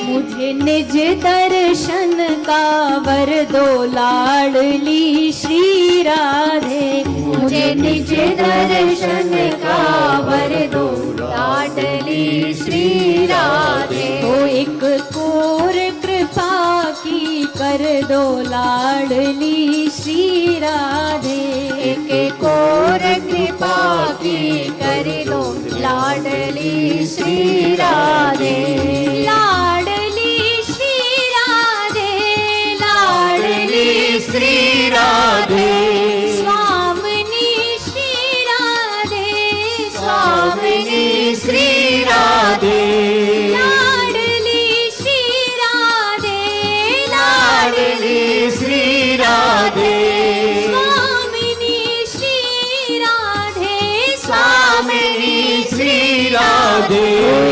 मुझे निज दर्शन का वर दो लाडली श्री राधे, मुझे निज दर्शन का वर दो लाडली श्री राधे। हो एक कोर कृपा की कर दो लाडली श्री राधे, एक कोर कृपा की कर दो लाडली श्री राधे। लाडली श्री राधे, लाडली श्री राधे, स्वामिनी श्री राधे, स्वामिनी श्री राधे। लाडली श्री राधे, लाडली श्री राधे, स्वामिनी श्री राधे, स्वामिनी श्री राधे।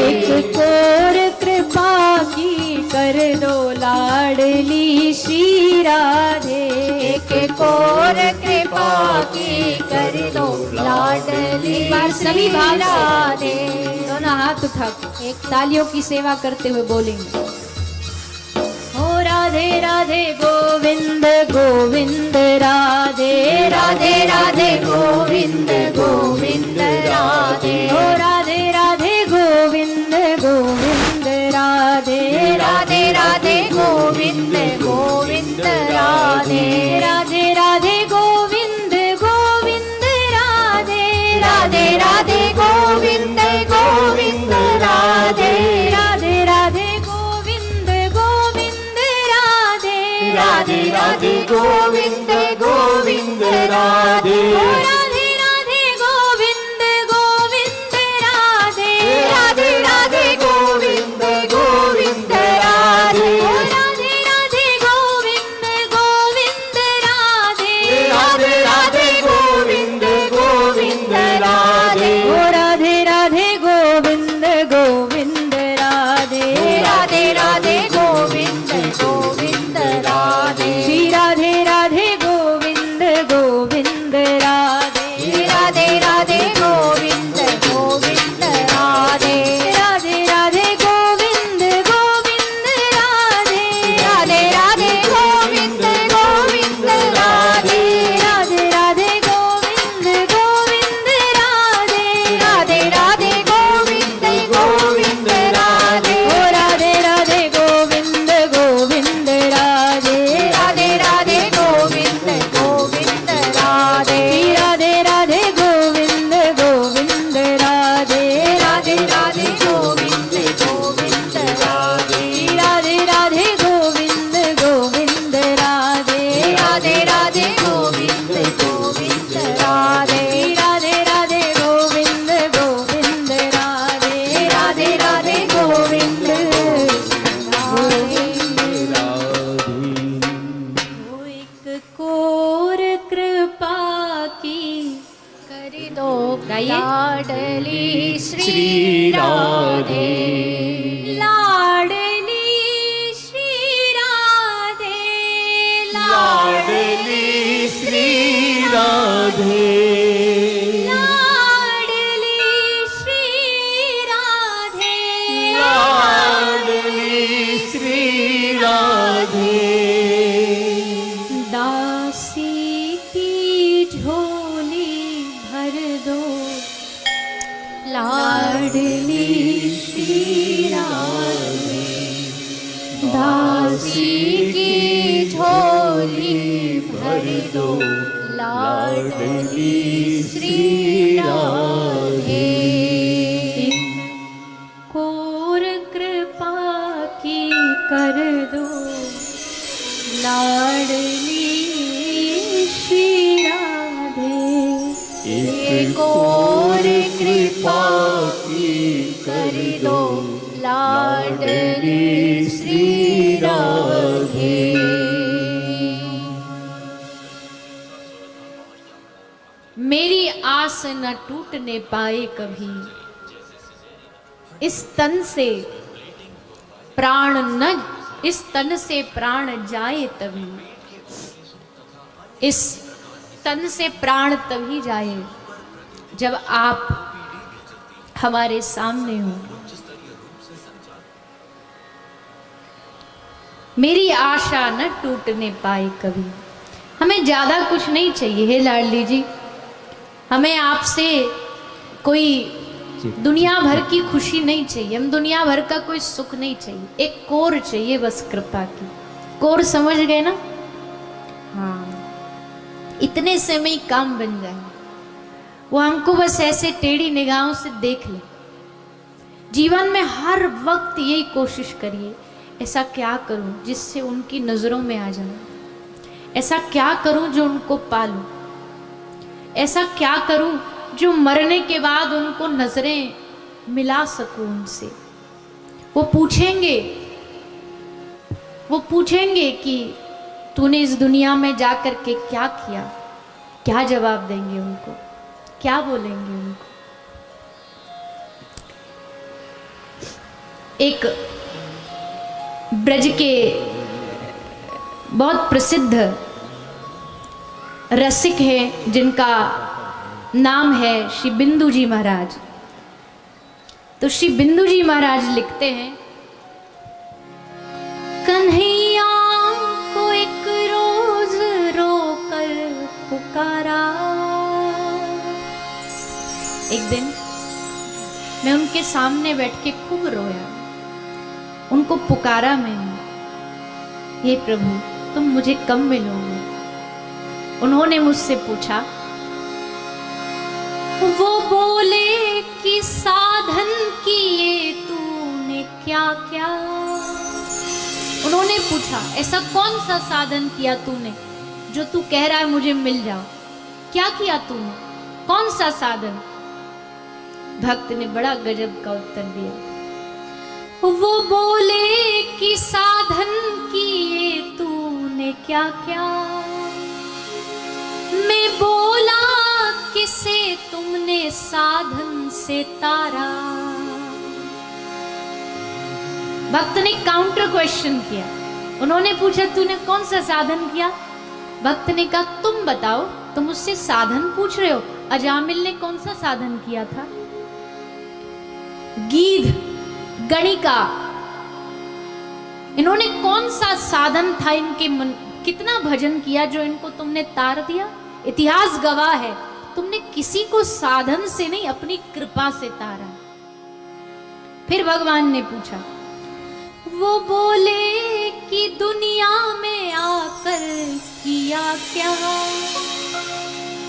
एक कोर कृपा की कर दो लाडली श्री राधे, एक कोर कृपा की कर दो लाडली बार सभी भाव श्री राधे। से दोनों हाथ उठा के एक तालियों की सेवा करते हुए बोलेंगे। हो राधे राधे गोविंद गोविंद राधे, राधे राधे गोविंद गोविंद राधे, हो राधे राधे गोविंद गोविंद राधे, राधे राधे गोविंद गोविंद राधे, राधे राधे गोविंद गोविंद राधे, राधे राधे गोविंद गोविंद राधे, राधे राधे गोविंद गोविंद राधे, राधे राधे गोविंद गोविंद राधे, राधे राधे गोविंद गोविंद राधे, राधे राधे गोविंद गोविंद राधे, राधे राधे गोविंद गोविंद राधे, राधे राधे गोविंद गोविंद राधे, राधे राधे गोविंद गोविंद राधे, राधे राधे गोविंद गोविंद राधे, श्री राधे राधे गोविंद गोविंद राधे, राधे राधे गोविंद गोविंद राधे, राधे राधे गोविंद गोविंद राधे, राधे राधे गोविंद गोविंद राधे, राधे राधे गोविंद गोविंद राधे, राधे राधे गोविंद गोविंद राधे, ओ राधे राधे गोविंद गोविंद राधे, राधे राधे गोविंद गोविंद राधे, राधे राधे गोविंद गोविंद राधे, राधे राधे गोविंद गोविंद राधे, राधे राधे गोविंद गोविंद राधे, राधे राधे गोविंद गोविंद राधे, राधे राधे गोविंद गोविंद राधे, राधे राधे गोविंद वो एक कोर कृपा की कर दो गाइए। लाडली श्री राधे, लाडली श्री राधे, लाडली लाडली श्री राधे, दासी की झोली भर दो, लाडली श्री राधे। कोर कृपा की कर दो, लाडली श्री राधे। एक और कृपा की कर दो, लाडली श्री राधे। मेरी आस न टूटने पाए कभी, इस तन से प्राण न, इस तन से प्राण जाए तभी, इस तन से प्राण तभी जाए जब आप हमारे सामने हो। मेरी आशा न टूटने पाए कभी। हमें ज्यादा कुछ नहीं चाहिए हे लाडली जी, हमें आपसे कोई दुनिया भर की खुशी नहीं चाहिए, हम दुनिया भर का कोई सुख नहीं चाहिए, एक कोर चाहिए बस कृपा की। कोर समझ गए ना? हाँ, इतने से में ही काम बन जाए। वो हमको बस ऐसे टेढ़ी निगाहों से देख ले। जीवन में हर वक्त यही कोशिश करिए, ऐसा क्या करूं जिससे उनकी नजरों में आ जाऊं, ऐसा क्या करूं जो उनको पालूं, ऐसा क्या करूं जो मरने के बाद उनको नजरें मिला सकूं उनसे। वो पूछेंगे कि तूने इस दुनिया में जाकर के क्या किया, क्या जवाब देंगे उनको, क्या बोलेंगे उनको। एक ब्रज के बहुत प्रसिद्ध रसिक हैं जिनका नाम है श्री बिंदु जी महाराज। तो श्री बिंदु जी महाराज लिखते हैं, कन्हैया को एक रोज रोकर पुकारा। एक दिन मैं उनके सामने बैठ के खूब रोया, उनको पुकारा मैंने, हे प्रभु तुम मुझे कब मिलोगे। उन्होंने मुझसे पूछा, वो बोले कि साधन किए तूने क्या क्या। उन्होंने पूछा ऐसा कौन सा साधन किया तूने जो तू कह रहा है मुझे मिल जाओ, क्या किया तूने, कौन सा साधन। भक्त ने बड़ा गजब का उत्तर दिया, वो बोले कि साधन किए तूने क्या क्या। मैं बोला किसे तुमने साधन से तारा। भक्त ने काउंटर क्वेश्चन किया, उन्होंने पूछा तूने कौन सा साधन किया। भक्त ने कहा तुम बताओ, तुम मुझसे साधन पूछ रहे हो, अजामिल ने कौन सा साधन किया था। गीध, गणिका, इन्होंने कौन सा साधन था इनके मन, कितना भजन किया जो इनको तुमने तार दिया। इतिहास गवाह है, तुमने किसी को साधन से नहीं अपनी कृपा से तारा। फिर भगवान ने पूछा, वो बोले कि दुनिया में आकर किया क्या।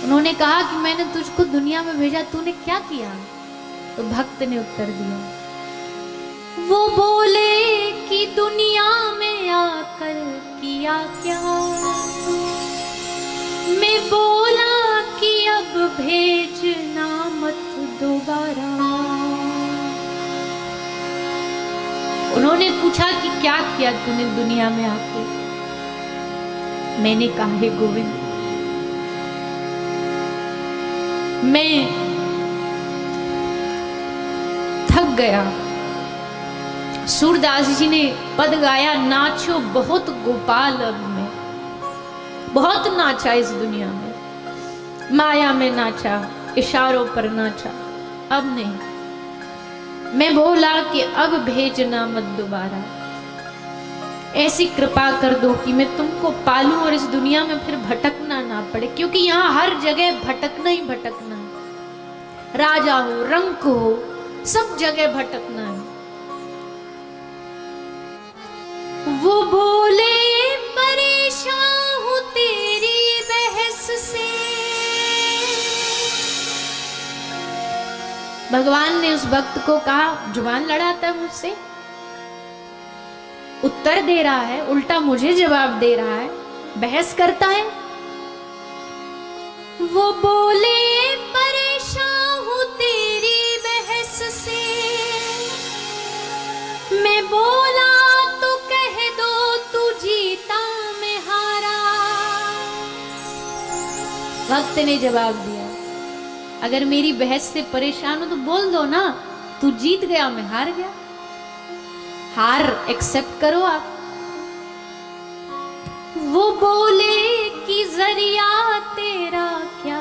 उन्होंने कहा कि मैंने तुझको दुनिया में भेजा, तूने क्या किया। तो भक्त ने उत्तर दिया, वो बोले कि दुनिया में आकर किया क्या। मैं बोला कि अब भेजना मत दोबारा। उन्होंने पूछा कि क्या किया तूने दुनिया में आके। मैंने कहा हे गोविंद, मैं थक गया। सूरदास जी ने पद गाया, नाचो बहुत गोपाल अब में, बहुत नाचा इस दुनिया में, माया में नाचा, इशारों पर नाचा, अब नहीं। मैं बोला कि अब भेजना मत दोबारा, ऐसी कृपा कर दो कि मैं तुमको पालूं और इस दुनिया में फिर भटकना ना पड़े, क्योंकि यहाँ हर जगह भटकना ही भटकना है। राजा हो, रंक हो, सब जगह भटकना है। वो बोले परेशान हूं तेरी बहस से। भगवान ने उस भक्त को कहा, जुबान लड़ाता है मुझसे, उत्तर दे रहा है, उल्टा मुझे जवाब दे रहा है, बहस करता है। वो बोले परेशान हूं तेरी बहस से। मैं बोला तो कह दो तू जीता मैं हारा। भक्त ने जवाब दिया, अगर मेरी बहस से परेशान हो तो बोल दो ना, तू जीत गया मैं हार गया। हार एक्सेप्ट करो आप। वो बोले कि जरिया तेरा क्या,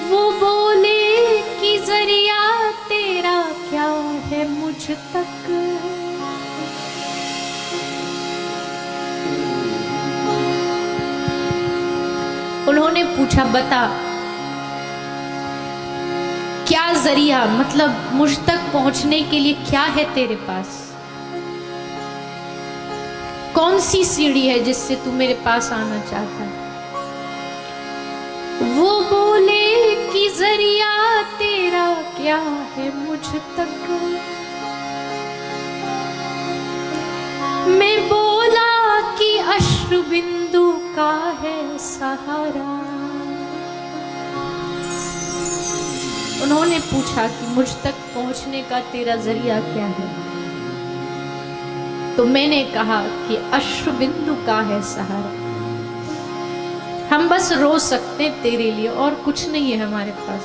वो बोले कि जरिया तेरा क्या है मुझ तक। उन्होंने पूछा, बता क्या जरिया, मतलब मुझ तक पहुंचने के लिए क्या है तेरे पास, कौन सी सीढ़ी है जिससे तू मेरे पास आना चाहता है। वो बोले कि जरिया तेरा क्या है मुझ तक। मैं बोला कि अश्रु बिंदु का है सहारा। उन्होंने पूछा कि मुझ तक पहुंचने का तेरा जरिया क्या है, तो मैंने कहा कि अश्रु बिंदु का है सहारा। हम बस रो सकते हैं तेरे लिए, और कुछ नहीं है हमारे पास।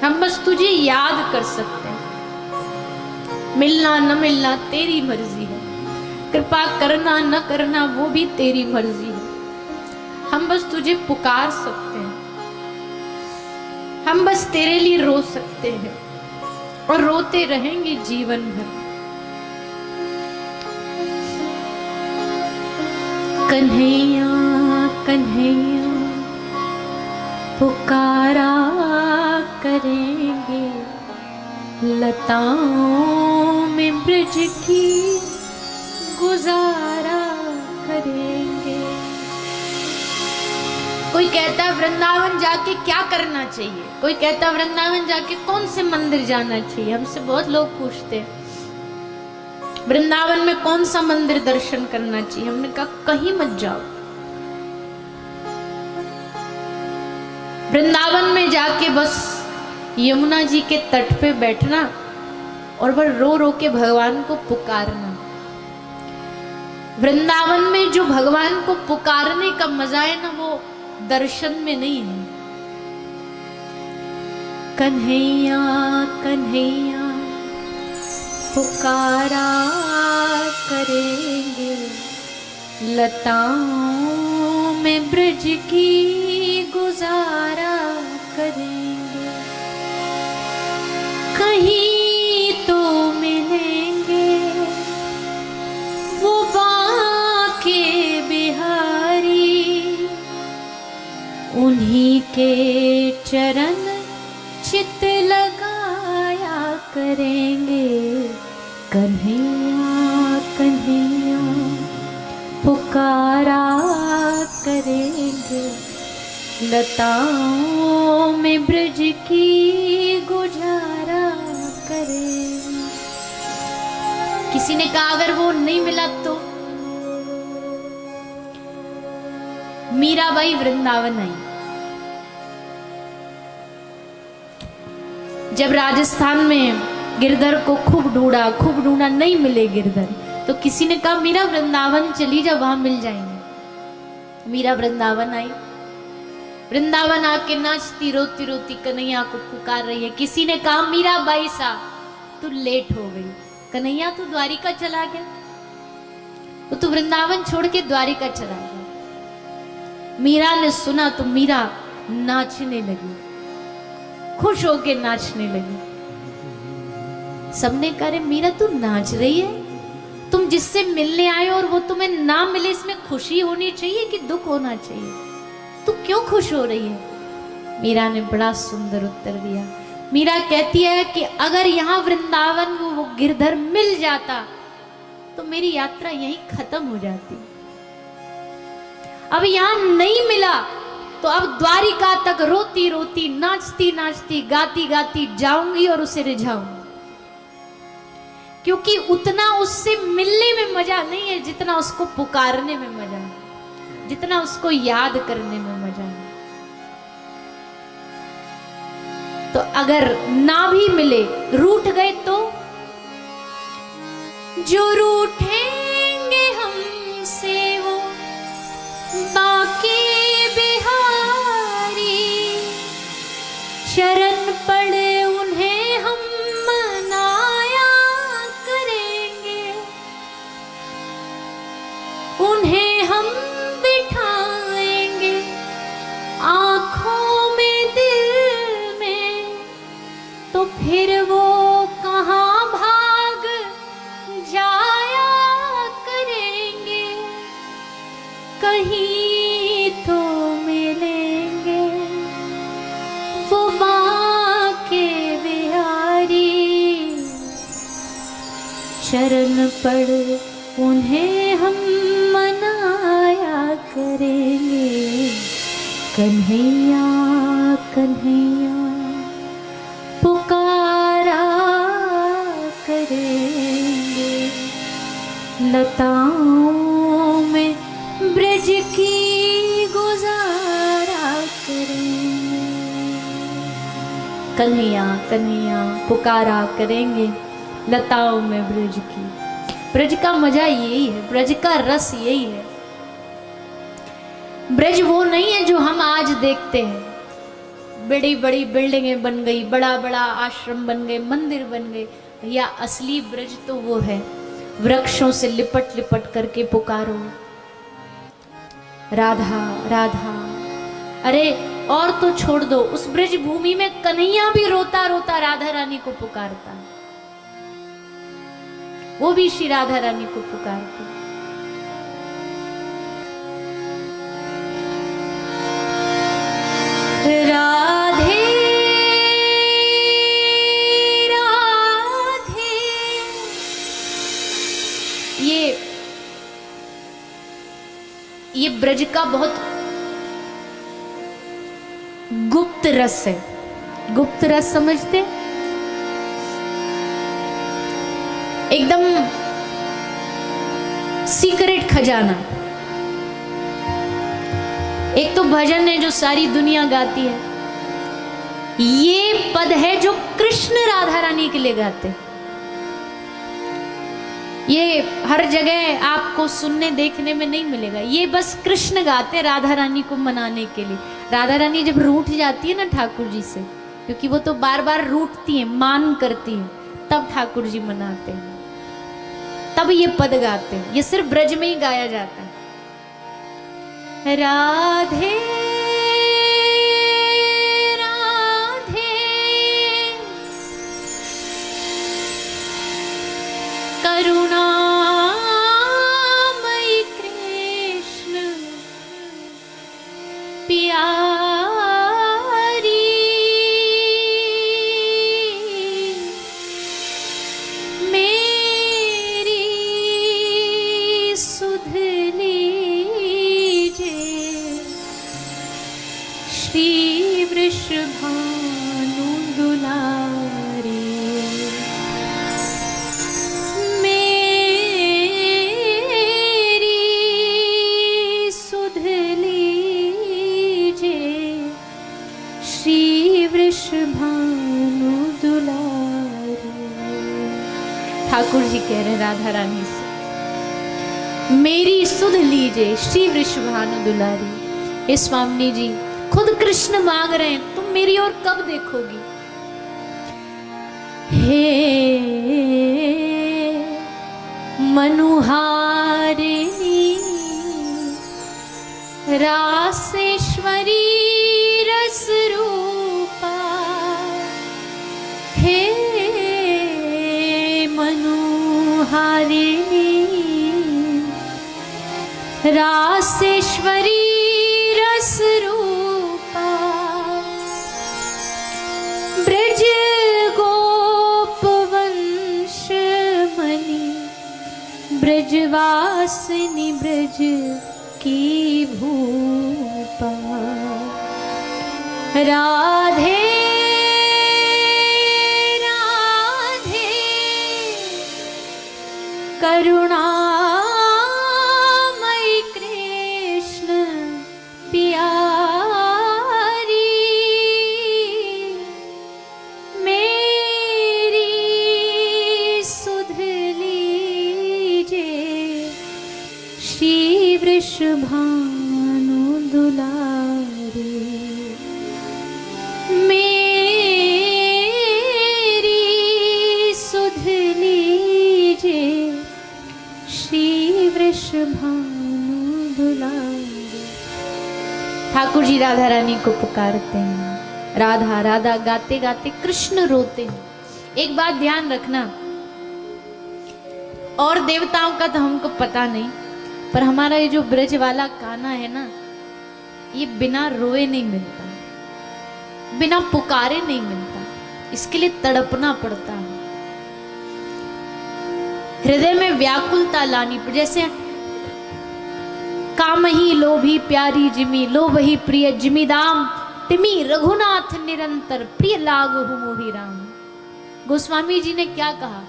हम बस तुझे याद कर सकते हैं। मिलना न मिलना तेरी मर्जी है, कृपा करना न करना वो भी तेरी मर्जी है। हम बस तुझे पुकार सकते हैं, हम बस तेरे लिए रो सकते हैं, और रोते रहेंगे जीवन भर। कन्हैया कन्हैया पुकारा करेंगे, लताओं में ब्रज की गुजारा करेंगे। कोई कहता है वृंदावन जाके क्या करना चाहिए, कोई कहता है वृंदावन जाके कौन से मंदिर जाना चाहिए। हमसे बहुत लोग पूछते हैं वृंदावन में कौन सा मंदिर दर्शन करना चाहिए। हमने कहा कहीं मत जाओ, वृंदावन में जाके बस यमुना जी के तट पे बैठना और बस रो रो के भगवान को पुकारना। वृंदावन में जो भगवान को पुकारने का मजा है ना, वो दर्शन में नहीं है। कन्हैया कन्हैया पुकारा करेंगे, लताओं में ब्रज की गुजारा करेंगे। कहीं तो मिलेंगे वो बांके बिहारी, उन्हीं के चरण चित लगाया करेंगे। कन्हैया कन्हैया पुकारा करेंगे, लताओं में ब्रज की गुजारा करेंगे। किसी ने कहा अगर वो नहीं मिला तो मीराबाई वृंदावन आई। जब राजस्थान में गिरधर को खूब ढूंढा, नहीं मिले गिरधर, तो किसी ने कहा मीरा वृंदावन चली जा, वहां मिल जाएंगे। मीरा वृंदावन आई, वृंदावन आके नाचती रोती रोती कन्हैया को पुकार रही है। किसी ने कहा मीरा बाई सा तू लेट हो गई, कन्हैया तू द्वारिका चला गया। वो तो वृंदावन छोड़ के द्वारिका चला गया। मीरा ने सुना तो मीरा नाचने लगी, खुश होके नाचने लगी। सबने कहा मीरा तू नाच रही है, तुम जिससे मिलने आए और वो तुम्हें ना मिले, इसमें खुशी होनी चाहिए कि दुख होना चाहिए? तू क्यों खुश हो रही है? मीरा ने बड़ा सुंदर उत्तर दिया। मीरा कहती है कि अगर यहाँ वृंदावन में वो गिरधर मिल जाता तो मेरी यात्रा यहीं खत्म हो जाती। अब यहाँ नहीं मिला तो अब द्वारिका तक रोती रोती, नाचती नाचती, गाती गाती जाऊंगी और उसे रिझाऊंगी, क्योंकि उतना उससे मिलने में मजा नहीं है जितना उसको पुकारने में मजा है, जितना उसको याद करने में मजा है। तो अगर ना भी मिले, रूठ गए तो जो रूठेंगे हमसे वो बाकी बिहारी, शरण पड़े उन्हें हम मनाया करेंगे, उन्हें हम बिठाएंगे आंखों में दिल में, तो फिर वो कहाँ भाग जाया करेंगे, कहीं तो मिलेंगे वो बाके बिहारी, शरण पड़ उन्हें हम मनाया करेंगे, कन्हैया कन्हैया पुकारा करेंगे, लताओं में ब्रज की गुजारा करेंगे, कन्हैया कन्हैया पुकारा करेंगे, लताओं में ब्रज की। ब्रज का मजा यही है, ब्रज का रस यही है। ब्रज वो नहीं है जो हम आज देखते हैं, बड़ी बड़ी बिल्डिंगें बन गई, बड़ा बड़ा आश्रम बन गए, मंदिर बन गए। भैया असली ब्रज तो वो है, वृक्षों से लिपट लिपट करके पुकारो राधा राधा। अरे और तो छोड़ दो, उस ब्रज भूमि में कन्हैया भी रोता रोता राधा रानी को पुकारता है, वो भी श्री राधा रानी को पुकारते। राधे राधे, ये ब्रज का बहुत गुप्त रस है। गुप्त रस समझते? एकदम सीक्रेट खजाना। एक तो भजन है जो सारी दुनिया गाती है, ये पद है जो कृष्ण राधा रानी के लिए गाते। ये हर जगह आपको सुनने देखने में नहीं मिलेगा, ये बस कृष्ण गाते राधा रानी को मनाने के लिए। राधा रानी जब रूठ जाती है ना ठाकुर जी से, क्योंकि वो तो बार बार रूठती हैं, मान करती हैं, तब ठाकुर जी मनाते हैं, तब ये पद गाते हैं। ये सिर्फ ब्रज में ही गाया जाता है। राधे राधे करुणामयी कृष्ण प्यारी, मेरी सुध लीजिए श्री वृषभानु दुलारी, मेरी सुध लीजिए श्री वृषभानु दुलारी। ठाकुर जी कह रहे राधा रानी से, मेरी सुध लीजिए श्री वृषभानु दुलारी। हे स्वामी जी, खुद कृष्ण मांग रहे हैं, तुम मेरी ओर कब देखोगी? हे मनुहारिणी रासेश्वरी रस रूपा, हे मनुहारिणी रासेश्वरी रस रूपा ब्रज गोप वंश मणि ब्रजवासिनी ब्रज की भूपा राधे राधे करुणामयी कृष्ण प्यारी मेरी सुध लीजे श्री वृषभानु दुलारे मेरी सुध लीजे श्री वृषभानु दुलारे। ठाकुर जी राधा रानी को पुकारते हैं, राधा राधा गाते गाते कृष्ण रोते हैं। एक बात ध्यान रखना, और देवताओं का तो हमको पता नहीं, पर हमारा ये जो ब्रज वाला कान्हा है ना, ये बिना रोए नहीं मिलता, बिना पुकारे नहीं मिलता, इसके लिए तड़पना पड़ता है, हृदय में व्याकुलता लानी। जैसे कामही लोभी प्यारी जिमी लो वही प्रिय जिमी दाम तिमी रघुनाथ निरंतर प्रिय लागु मोहि राम। गोस्वामी जी ने क्या कहा?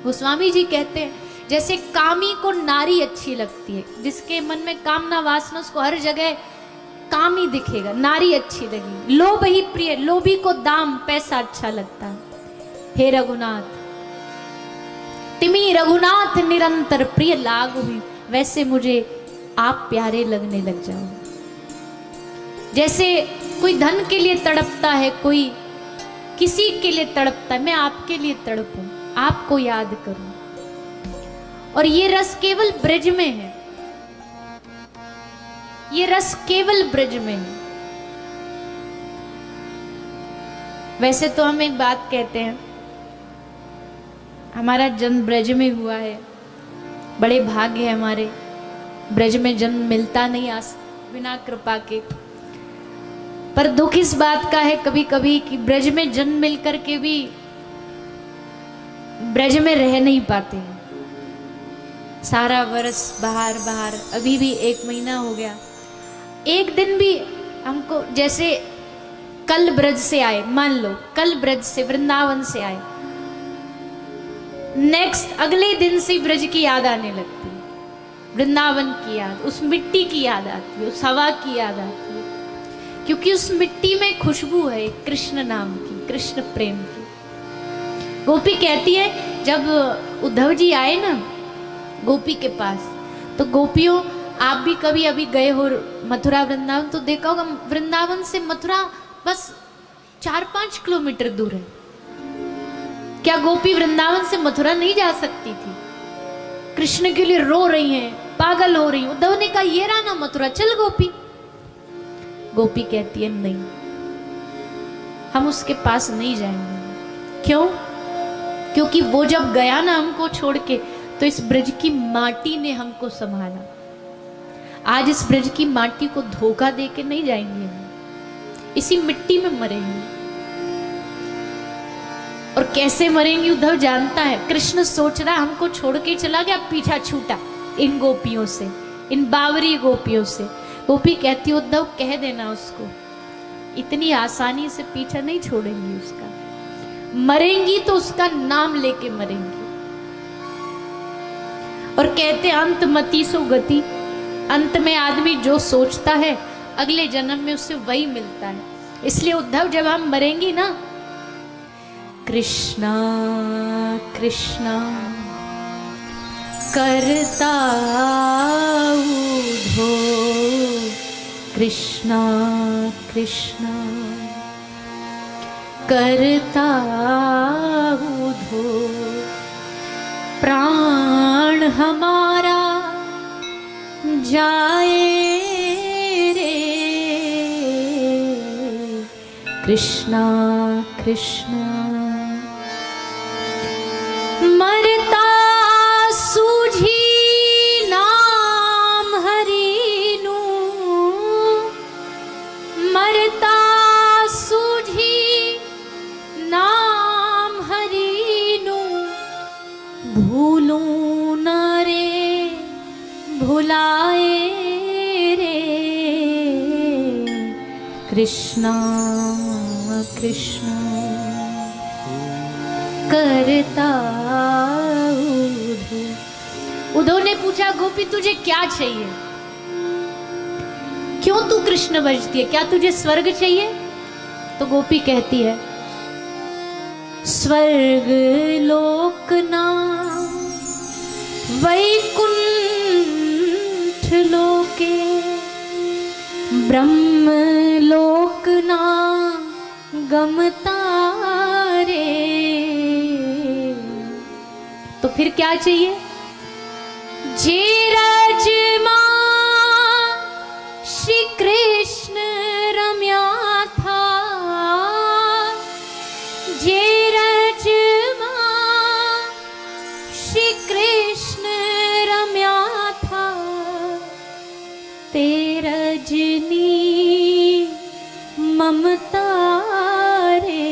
गोस्वामी जी कहते हैं जैसे कामी को नारी अच्छी लगती है, जिसके मन में कामना वासना, उसको हर जगह काम ही दिखेगा, नारी अच्छी लगी। लोभ ही प्रिय, लोभी को दाम पैसा अच्छा लगता है। हे रघुनाथ तिमी रघुनाथ निरंतर प्रिय लागु हुई, वैसे मुझे आप प्यारे लगने लग जाओ। जैसे कोई धन के लिए तड़पता है, कोई किसी के लिए तड़पता है, मैं आपके लिए तड़पूं, आपको याद करूं। और ये रस केवल ब्रज में है, ये रस केवल ब्रज में है। वैसे तो हम एक बात कहते हैं, हमारा जन्म ब्रज में हुआ है, बड़े भाग्य है हमारे, ब्रज में जन्म मिलता नहीं आस बिना कृपा के। पर दुख इस बात का है कभी कभी कि ब्रज में जन्म मिल करके भी ब्रज में रह नहीं पाते हैं। सारा वर्ष बाहर बाहर, अभी भी 1 महीना हो गया, एक दिन भी हमको, जैसे कल ब्रज से आए, मान लो कल ब्रज से वृंदावन से आए, नेक्स्ट अगले दिन से ब्रज की याद आने लगती है, वृंदावन की याद, उस मिट्टी की याद आती है, उस हवा की याद आती है, क्योंकि उस मिट्टी में खुशबू है कृष्ण नाम की, कृष्ण प्रेम की। गोपी कहती है जब उद्धव जी आए ना गोपी के पास, तो गोपियों, आप भी कभी अभी गए हो मथुरा वृंदावन तो देखा होगा, वृंदावन से मथुरा बस 4-5 किलोमीटर दूर है। क्या गोपी वृंदावन से मथुरा नहीं जा सकती थी? कृष्ण के लिए रो रही हैं, पागल हो रही हैं। उद्धव ने कहा ये रहा ना मथुरा, चल गोपी। गोपी कहती है नहीं, हम उसके पास नहीं जाएंगे। क्यों? क्योंकि वो जब गया ना हमको छोड़ के, तो इस ब्रज की माटी ने हमको संभाला। आज इस ब्रज की माटी को धोखा दे के नहीं जाएंगे हम, इसी मिट्टी में मरेंगे। और कैसे मरेंगे उद्धव जानता है। कृष्ण सोच रहा हमको छोड़ के चला गया, पीछा छूटा इन गोपियों से, इन बावरी गोपियों से। गोपी कहती उद्धव कह देना उसको, इतनी आसानी से पीछा नहीं छोड़ेंगी उसका, मरेंगी तो उसका नाम लेके मरेंगी। और कहते अंत मति सो गति, अंत में आदमी जो सोचता है अगले जन्म में उससे वही मिलता है। इसलिए उद्धव जब हम मरेंगी ना, कृष्णा कृष्णा करता उधो, कृष्णा कृष्णा करता उधो, प्राण हमारा जाए रे, कृष्णा कृष्णा मरता सूझी नाम है कृष्णा कृष्णा करता उधो। उधो ने पूछा गोपी तुझे क्या चाहिए, क्यों तू कृष्ण बजती है, क्या तुझे स्वर्ग चाहिए? तो गोपी कहती है स्वर्ग लोक ना वैकुंठ लोके ब्रह्म लोक ना गमता रे। तो फिर क्या चाहिए? जे राजमा श्री कृष्ण रम्या था, जे राजमा श्री कृष्ण रम्या था, ते रजनी ममता रे।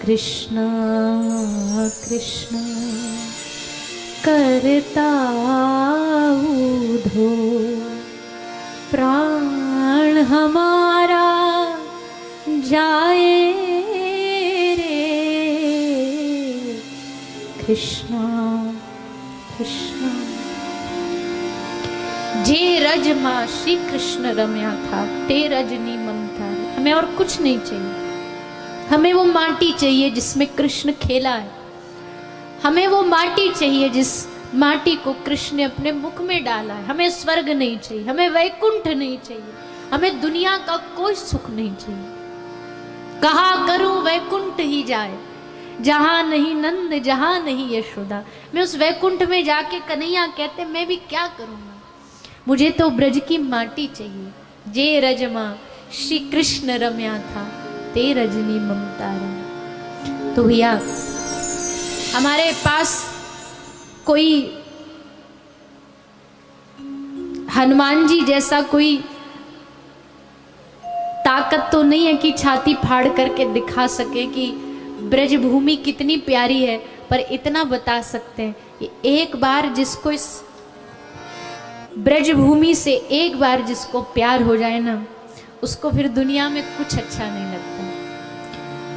कृष्ण कृष्ण करता उधो, प्राण हमारा जाए रे। कृष्ण कृष्ण जे रज माँ श्री कृष्ण रम्या था, ते रजनी ममता। हमें और कुछ नहीं चाहिए, हमें वो माटी चाहिए जिसमें कृष्ण खेला है, हमें वो माटी चाहिए जिस माटी को कृष्ण ने अपने मुख में डाला है। हमें स्वर्ग नहीं चाहिए, हमें वैकुंठ नहीं चाहिए, हमें दुनिया का कोई सुख नहीं चाहिए। कहा करूं वैकुंठ ही जाए, जहां नहीं नंद जहां नहीं यशोदा। मैं उस वैकुंठ में जाके कन्हैया कहते मैं भी क्या करूंगा, मुझे तो ब्रज की माटी चाहिए। जे रजमा श्री कृष्ण रम्या था, ते रजनी ममता रे। तो भैया हमारे पास कोई हनुमान जी जैसा कोई ताकत तो नहीं है कि छाती फाड़ करके दिखा सके कि ब्रज भूमि कितनी प्यारी है, पर इतना बता सकते हैं कि एक बार जिसको इस ब्रज भूमि से एक बार जिसको प्यार हो जाए ना, उसको फिर दुनिया में कुछ अच्छा नहीं लगता।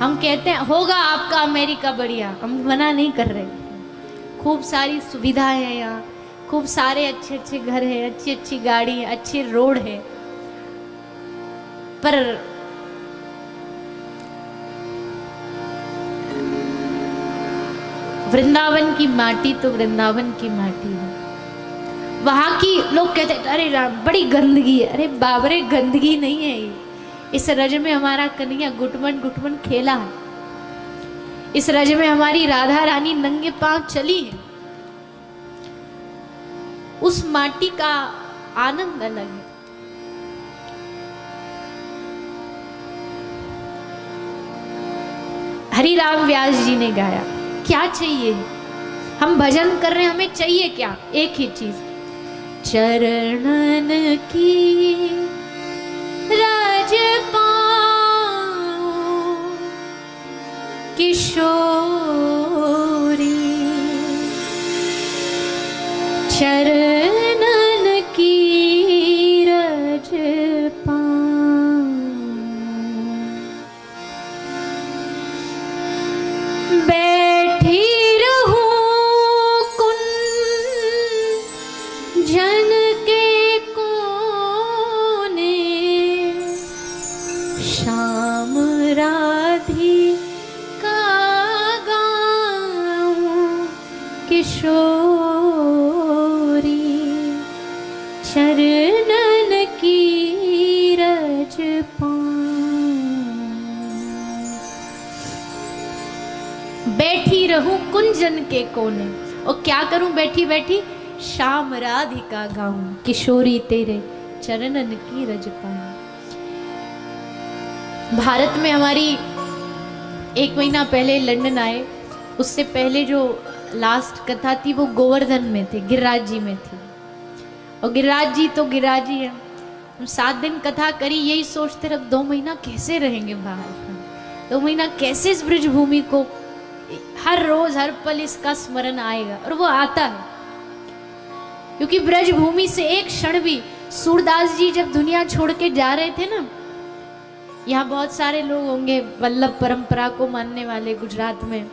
हम कहते हैं होगा आपका अमेरिका बढ़िया, हम मना नहीं कर रहे, खूब सारी सुविधाएं हैं यहाँ, खूब सारे अच्छे अच्छे घर है, अच्छी अच्छी गाड़ी है, अच्छे रोड है, पर वृंदावन की माटी तो वृंदावन की माटी है। वहां की लोग कहते हैं अरे राम बड़ी गंदगी है। अरे बाबरे गंदगी नहीं है ये, इस रज में हमारा कन्हैया गुटमन गुटमन खेला है, इस रज में हमारी राधा रानी नंगे पांव चली है। उस माटी का आनंद अलग है। हरिराम व्यास जी ने गाया, क्या चाहिए, हम भजन कर रहे हैं, हमें चाहिए क्या? एक ही चीज, चरणन की राज पाऊं किशोरी, चरणन की रज पाऊं, बैठी रहूं कुंजन के कोने, श्याम राधिका गाऊं किशोरी, चरणन की रज पाऊं। बैठी रहूं कुंजन के कोने, और क्या करूं बैठी बैठी? श्याम राधिका गाऊं किशोरी तेरे चरणन की रज पाऊं। भारत में हमारी 1 महीना पहले लंदन आए, उससे पहले जो लास्ट कथा थी वो गोवर्धन में थे, गिरिराज जी में थी। और गिरिराज जी तो गिरिराज जी है। हम 7 दिन कथा करी, यही सोचते रहे 2 महीना कैसे रहेंगे बाहर, 2 महीना कैसे इस ब्रज भूमि को हर रोज हर पल इसका स्मरण आएगा। और वो आता है, क्योंकि ब्रज भूमि से एक क्षण भी सूरदास जी जब दुनिया छोड़ के जा रहे थे ना, यहाँ बहुत सारे लोग होंगे वल्लभ परंपरा को मानने वाले गुजरात में।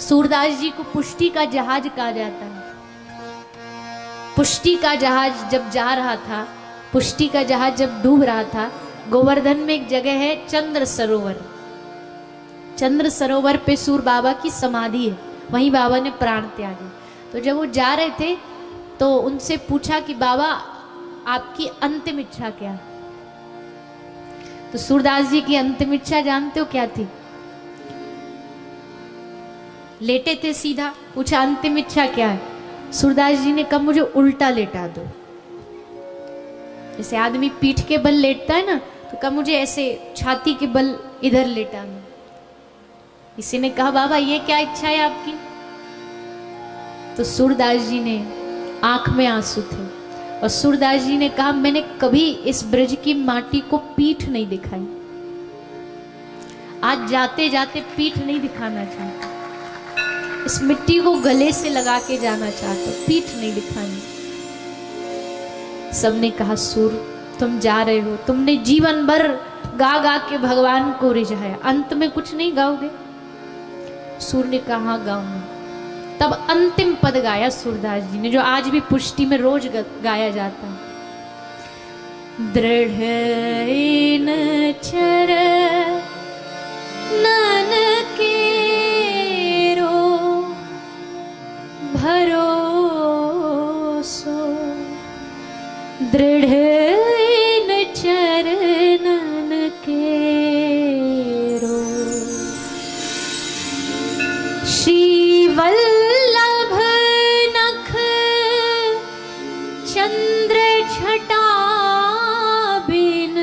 सूरदास जी को पुष्टि का जहाज कहा जाता है। पुष्टि का जहाज जब जा रहा था, पुष्टि का जहाज जब डूब रहा था, गोवर्धन में एक जगह है चंद्र सरोवर। चंद्र सरोवर पे सूर बाबा की समाधि है, वहीं बाबा ने प्राण त्यागे। तो जब वो जा रहे थे तो उनसे पूछा कि बाबा आपकी अंतिम इच्छा क्या है? तो सूरदास जी की अंतिम इच्छा जानते हो क्या थी? लेटे थे सीधा, पूछा अंतिम इच्छा क्या है? सूरदास जी ने कहा मुझे उल्टा लेटा दो। जैसे आदमी पीठ के बल लेटता है ना, तो कहा मुझे ऐसे छाती के बल इधर लेटा दो। किसी ने कहा बाबा ये क्या इच्छा है आपकी? तो सूरदास जी ने, आंख में आंसू थे, और सूरदास जी ने कहा मैंने कभी इस ब्रज की माटी को पीठ नहीं दिखाई, आज जाते जाते पीठ नहीं दिखाना चाहता, इस मिट्टी को गले से लगा के जाना चाहता, पीठ नहीं दिखानी। सबने कहा सूर तुम जा रहे हो, तुमने जीवन भर गा गा के भगवान को रिझाया, अंत में कुछ नहीं गाओगे? सूर ने कहा गाऊंगा। तब अंतिम पद गाया सूरदास जी ने, जो आज भी पुष्टि में रोज गाया जाता है। दृढ़ चरणन केरो भरोसो, दृढ़ चरणन केरो, श्री वल्लभ नख चंद्र छटा बिन,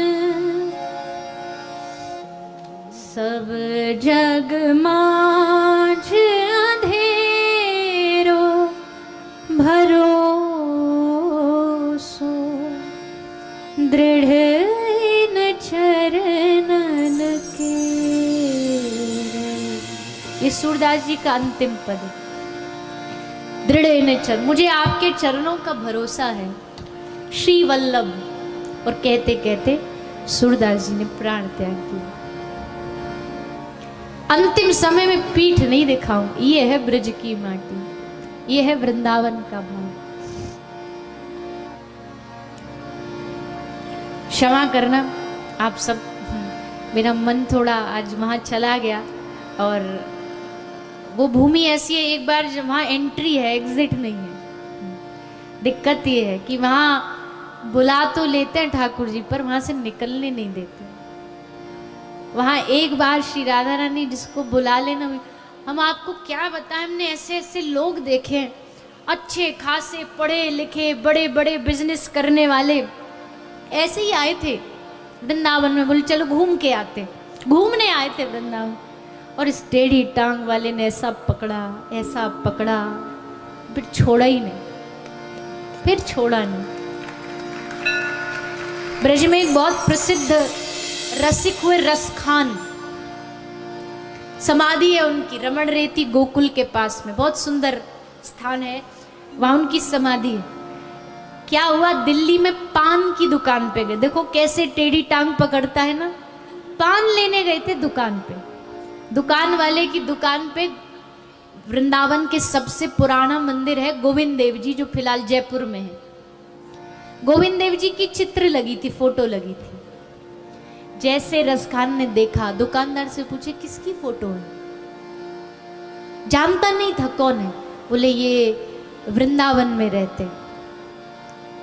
सब जग माझ अंधेरो भरोसो, दृढ़ चरणन के। ये सूरदास जी का अंतिम पद है। दृढ़ चरण, मुझे आपके चरणों का भरोसा है, श्री वल्लभ। और कहते कहते सूरदास जी ने प्राण त्याग दिया। अंतिम समय में पीठ नहीं दिखाऊं, ये है ब्रज की माटी, ये है वृंदावन का भाव। क्षमा करना आप सब, मेरा मन थोड़ा आज वहां चला गया, और वो भूमि ऐसी है, एक बार जब वहाँ एंट्री है एग्जिट नहीं है। दिक्कत ये है कि वहाँ बुला तो लेते हैं ठाकुर जी, पर वहाँ से निकलने नहीं देते। वहाँ एक बार श्री राधा रानी जिसको बुला लेना, हम आपको क्या बताएं, हमने ऐसे ऐसे लोग देखे हैं, अच्छे खासे पढ़े लिखे बड़े बड़े बिजनेस करने वाले, ऐसे ही आए थे वृंदावन में। बोले चलो घूम के आते, घूमने आए थे वृंदावन, और इस टेढ़ी टांग वाले ने ऐसा पकड़ा, फिर छोड़ा ही नहीं, फिर छोड़ा नहीं। ब्रज में एक बहुत प्रसिद्ध रसिक हुए रसखान, समाधि है उनकी, रमण रेती गोकुल के पास में, बहुत सुंदर स्थान है, वहां उनकी समाधि है। क्या हुआ, दिल्ली में पान की दुकान पे गए, देखो कैसे टेढ़ी टांग पकड़ता है ना, पान लेने गए थे दुकान पे। दुकान वाले की दुकान पे वृंदावन के सबसे पुराना मंदिर है गोविंद देव जी, जो फिलहाल जयपुर में है। गोविंद देव जी की चित्र लगी थी, फोटो लगी थी। जैसे रसखान ने देखा, दुकानदार से पूछे किसकी फोटो है, जानता नहीं था कौन है। बोले ये वृंदावन में रहते,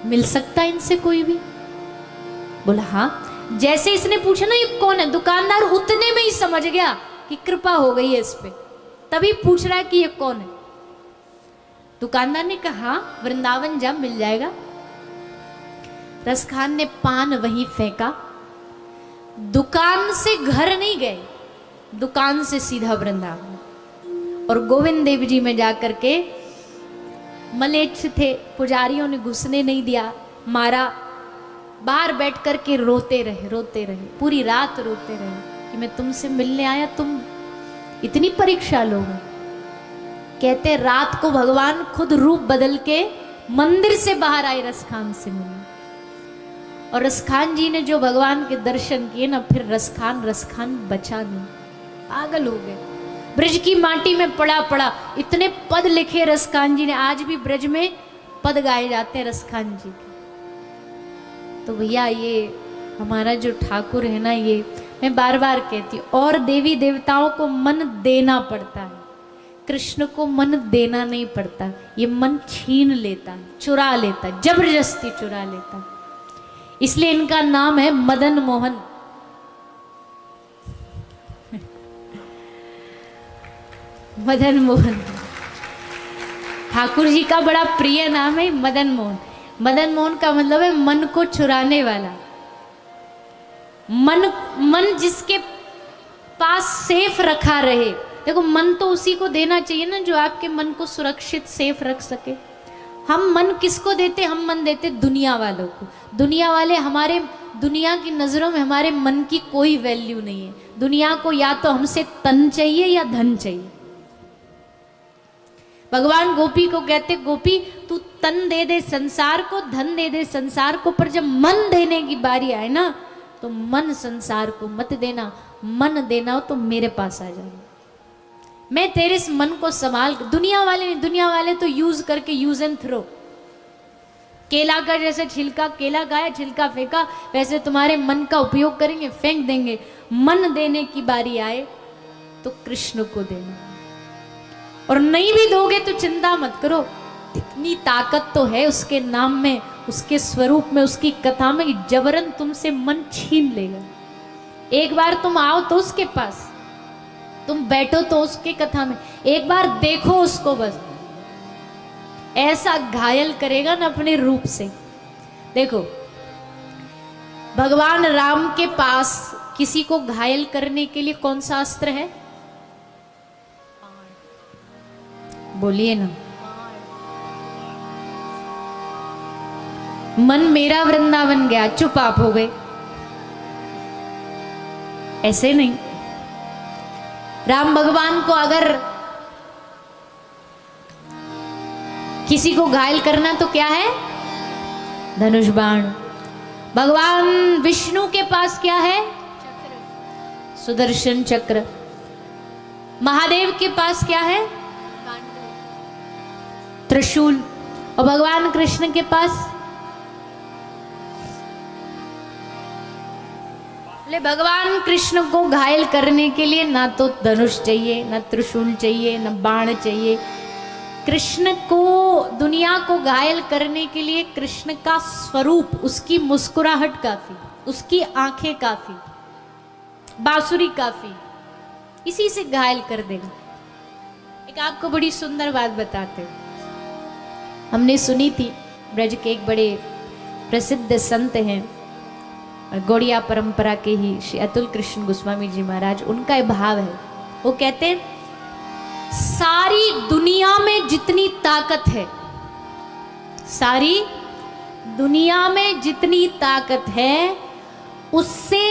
मिल सकता है इनसे कोई भी? बोला हाँ। जैसे इसने पूछा ना ये कौन है, दुकानदार उतने में ही समझ गया कि कृपा हो गई है इस पे, तभी पूछ रहा है कि ये कौन है। दुकानदार ने कहा वृंदावन जा, मिल जाएगा। रसखान ने पान वहीं फेंका, दुकान से घर नहीं गए, दुकान से सीधा वृंदावन। और गोविंद देव जी में जाकर के, मलेच्छ थे, पुजारियों ने घुसने नहीं दिया, मारा, बाहर बैठ कर के रोते रहे, पूरी रात रोते रहे कि मैं तुमसे मिलने आया, तुम इतनी परीक्षा लोगे। कहते रात को भगवान खुद रूप बदल के मंदिर से बाहर आए रसखान से मिलने। और रसखान जी ने जो भगवान के दर्शन किए ना, फिर रसखान बचा नहीं, पागल हो गए। ब्रज की माटी में पड़ा पड़ा इतने पद लिखे रसखान जी ने, आज भी ब्रज में पद गाए जाते हैं रसखान जी के। तो भैया ये हमारा जो ठाकुर है ना, ये मैं बार बार कहती हूँ, और देवी देवताओं को मन देना पड़ता है, कृष्ण को मन देना नहीं पड़ता। ये मन छीन लेता है, चुरा लेता है, जबरदस्ती चुरा लेता है। इसलिए इनका नाम है मदन मोहन। मदन मोहन ठाकुर जी का बड़ा प्रिय नाम है मदन मोहन। मदन मोहन का मतलब है मन को चुराने वाला। मन जिसके पास सेफ रखा रहे। देखो मन तो उसी को देना चाहिए ना जो आपके मन को सुरक्षित सेफ रख सके। हम मन किसको देते? हम मन देते दुनिया वालों को। दुनिया वाले हमारे, दुनिया की नज़रों में हमारे मन की कोई वैल्यू नहीं है। दुनिया को या तो हमसे तन चाहिए या धन चाहिए। भगवान गोपी को कहते, गोपी तू तन दे दे संसार को, धन दे दे संसार को, पर जब मन देने की बारी आए ना तो मन संसार को मत देना। मन देना हो तो मेरे पास आ जाना, मैं तेरे इस मन को संभाल। दुनिया वाले नहीं, दुनिया वाले तो यूज करके, यूज एंड थ्रो। केला का जैसे छिलका, केला खाया छिलका फेंका, वैसे तुम्हारे मन का उपयोग करेंगे, फेंक देंगे। मन देने की बारी आए तो कृष्ण को देना। और नहीं भी दोगे तो चिंता मत करो, इतनी ताकत तो है उसके नाम में, उसके स्वरूप में, उसकी कथा में, जबरन तुमसे मन छीन लेगा। एक बार तुम आओ तो उसके पास, तुम बैठो तो उसके कथा में, एक बार देखो उसको, बस ऐसा घायल करेगा ना अपने रूप से। देखो भगवान राम के पास किसी को घायल करने के लिए कौन सा अस्त्र है? बोलिए ना। मन मेरा वृंदावन गया, चुप आप हो गए। ऐसे नहीं। राम भगवान को अगर किसी को घायल करना तो क्या है? धनुष बाण। भगवान विष्णु के पास क्या है? सुदर्शन चक्र। महादेव के पास क्या है? त्रिशूल। और भगवान कृष्ण के पास? भगवान कृष्ण को घायल करने के लिए ना तो धनुष चाहिए, ना त्रिशूल चाहिए, ना बाण चाहिए। कृष्ण को, दुनिया को घायल करने के लिए कृष्ण का स्वरूप, उसकी मुस्कुराहट काफी, उसकी आंखें काफी, बांसुरी काफी, इसी से घायल कर देगा। एक आपको बड़ी सुंदर बात बताते, हमने सुनी थी, ब्रज के एक बड़े प्रसिद्ध संत हैं और गौड़िया परंपरा के ही श्री अतुल कृष्ण गोस्वामी जी महाराज, उनका एक भाव है। वो कहते हैं सारी दुनिया में जितनी ताकत है, सारी दुनिया में जितनी ताकत है उससे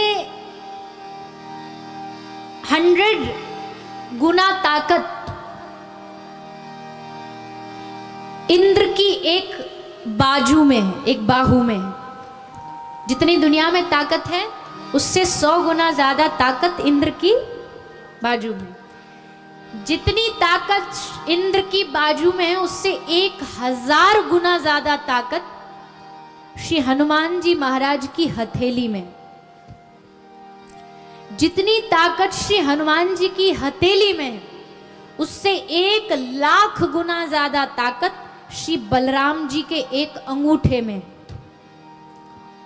100 गुना ताकत इंद्र की एक बाजू में है, एक बाहु में है। जितनी दुनिया में ताकत है उससे 100 गुना ज्यादा ताकत इंद्र की बाजू में। जितनी ताकत इंद्र की बाजू में है उससे 1000 गुना ज्यादा ताकत श्री हनुमान जी महाराज की हथेली में। जितनी ताकत श्री हनुमान जी की हथेली में है उससे 1,00,000 गुना ज्यादा ताकत श्री बलराम जी के एक अंगूठे में।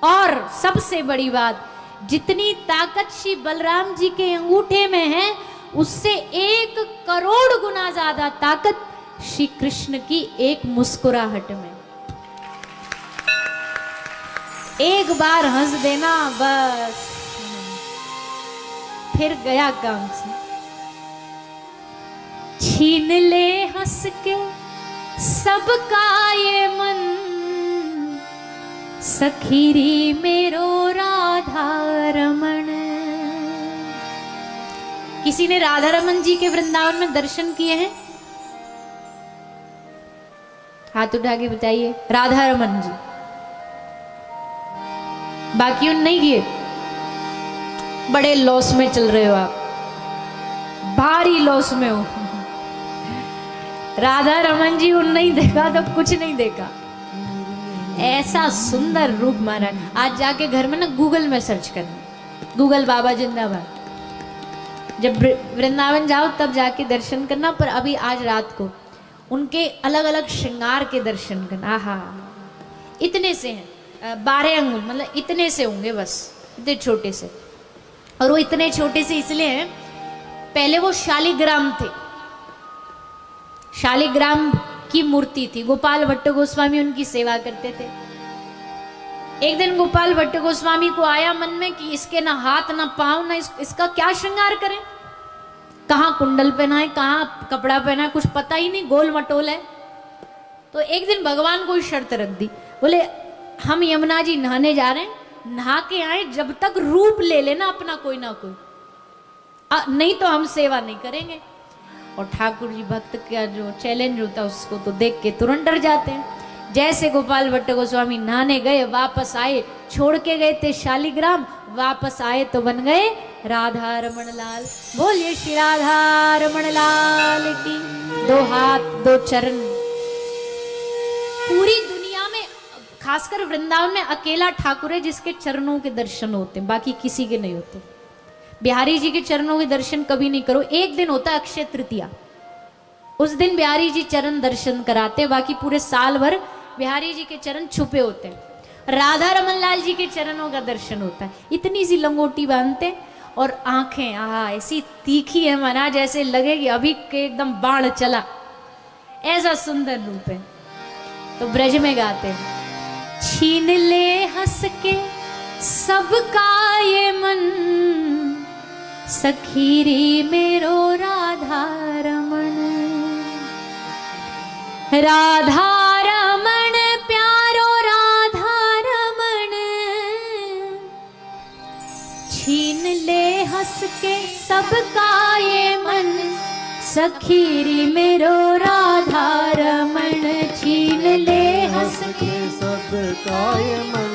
और सबसे बड़ी बात, जितनी ताकत श्री बलराम जी के अंगूठे में है उससे 1 करोड़ गुना ज्यादा ताकत श्री कृष्ण की एक मुस्कुराहट में। एक बार हंस देना बस, फिर गया काम से। छीन ले हंस के सबका ये मन, सखीरी मेरो राधा रमण। किसी ने राधा रमन जी के वृंदावन में दर्शन किए हैं? हाथ उठा के बताइए। राधा रमन जी बाकी उन नहीं किए। बड़े लॉस में चल रहे हो आप, भारी लॉस में हो। राधा रमन जी उन नहीं देखा तो कुछ नहीं देखा। ऐसा सुंदर रूप महाराज। आज जाके घर में ना गूगल में सर्च करना, गूगल बाबा जिंदाबाद। जब वृंदावन जाओ तब जाके दर्शन करना, पर अभी आज रात को उनके अलग अलग श्रृंगार के दर्शन करना। आहा, इतने से हैं, 12 अंगुल, मतलब इतने से होंगे बस, इतने छोटे से। और वो इतने छोटे से इसलिए हैं, पहले वो शालिग्राम थे, शालिग्राम की मूर्ति थी। गोपाल भट्ट गोस्वामी उनकी सेवा करते थे। एक दिन गोपाल भट्ट गोस्वामी को आया मन में कि इसके ना हाथ ना पांव ना इसका क्या श्रृंगार करें, कहाँ कुंडल पहनाए, कहाँ कपड़ा पहना, कुछ पता ही नहीं, गोल मटोल है। तो एक दिन भगवान को शर्त रख दी, बोले हम यमुना जी नहाने जा रहे हैं, नहा के आए, जब तक रूप ले लेना अपना कोई ना कोई, नहीं तो हम सेवा नहीं करेंगे। और ठाकुर जी भक्त का जो चैलेंज होता है उसको तो देख के तुरंत डर जाते हैं। जैसे गोपाल भट्ट गोस्वामी नहाने गए, वापस आए, छोड़ के गए थे शालिग्राम, वापस आए तो बन गए राधा रमण लाल। बोलिए श्री राधा रमण लाल की। 2 हाथ 2 चरण। पूरी दुनिया में खासकर वृंदावन में अकेला ठाकुर है जिसके चरणों के दर्शन होते हैं, बाकी किसी के नहीं होते। बिहारी जी के चरणों के दर्शन कभी नहीं करो। एक दिन होता है अक्षय तृतीया, उस दिन बिहारी जी चरण दर्शन कराते, बाकी पूरे साल भर बिहारी जी के चरण छुपे होते हैं। राधा रमन लाल जी के चरणों का दर्शन होता है, इतनी सी लंगोटी बांधते और आंखें आहा ऐसी तीखी है महाराज, जैसे लगेगी अभी के एकदम बाण चला, ऐसा सुंदर रूप है। तो ब्रज में गाते हैं, छीन ले हंस के सबका ये मन, सखीरी मेरो राधा रमण। राधा रमण प्यारो राधा रमण, छीन ले हंस के सबका ये मन, सखीरी मेरो राधा रमण। छीन ले हंस के सबका ये मन,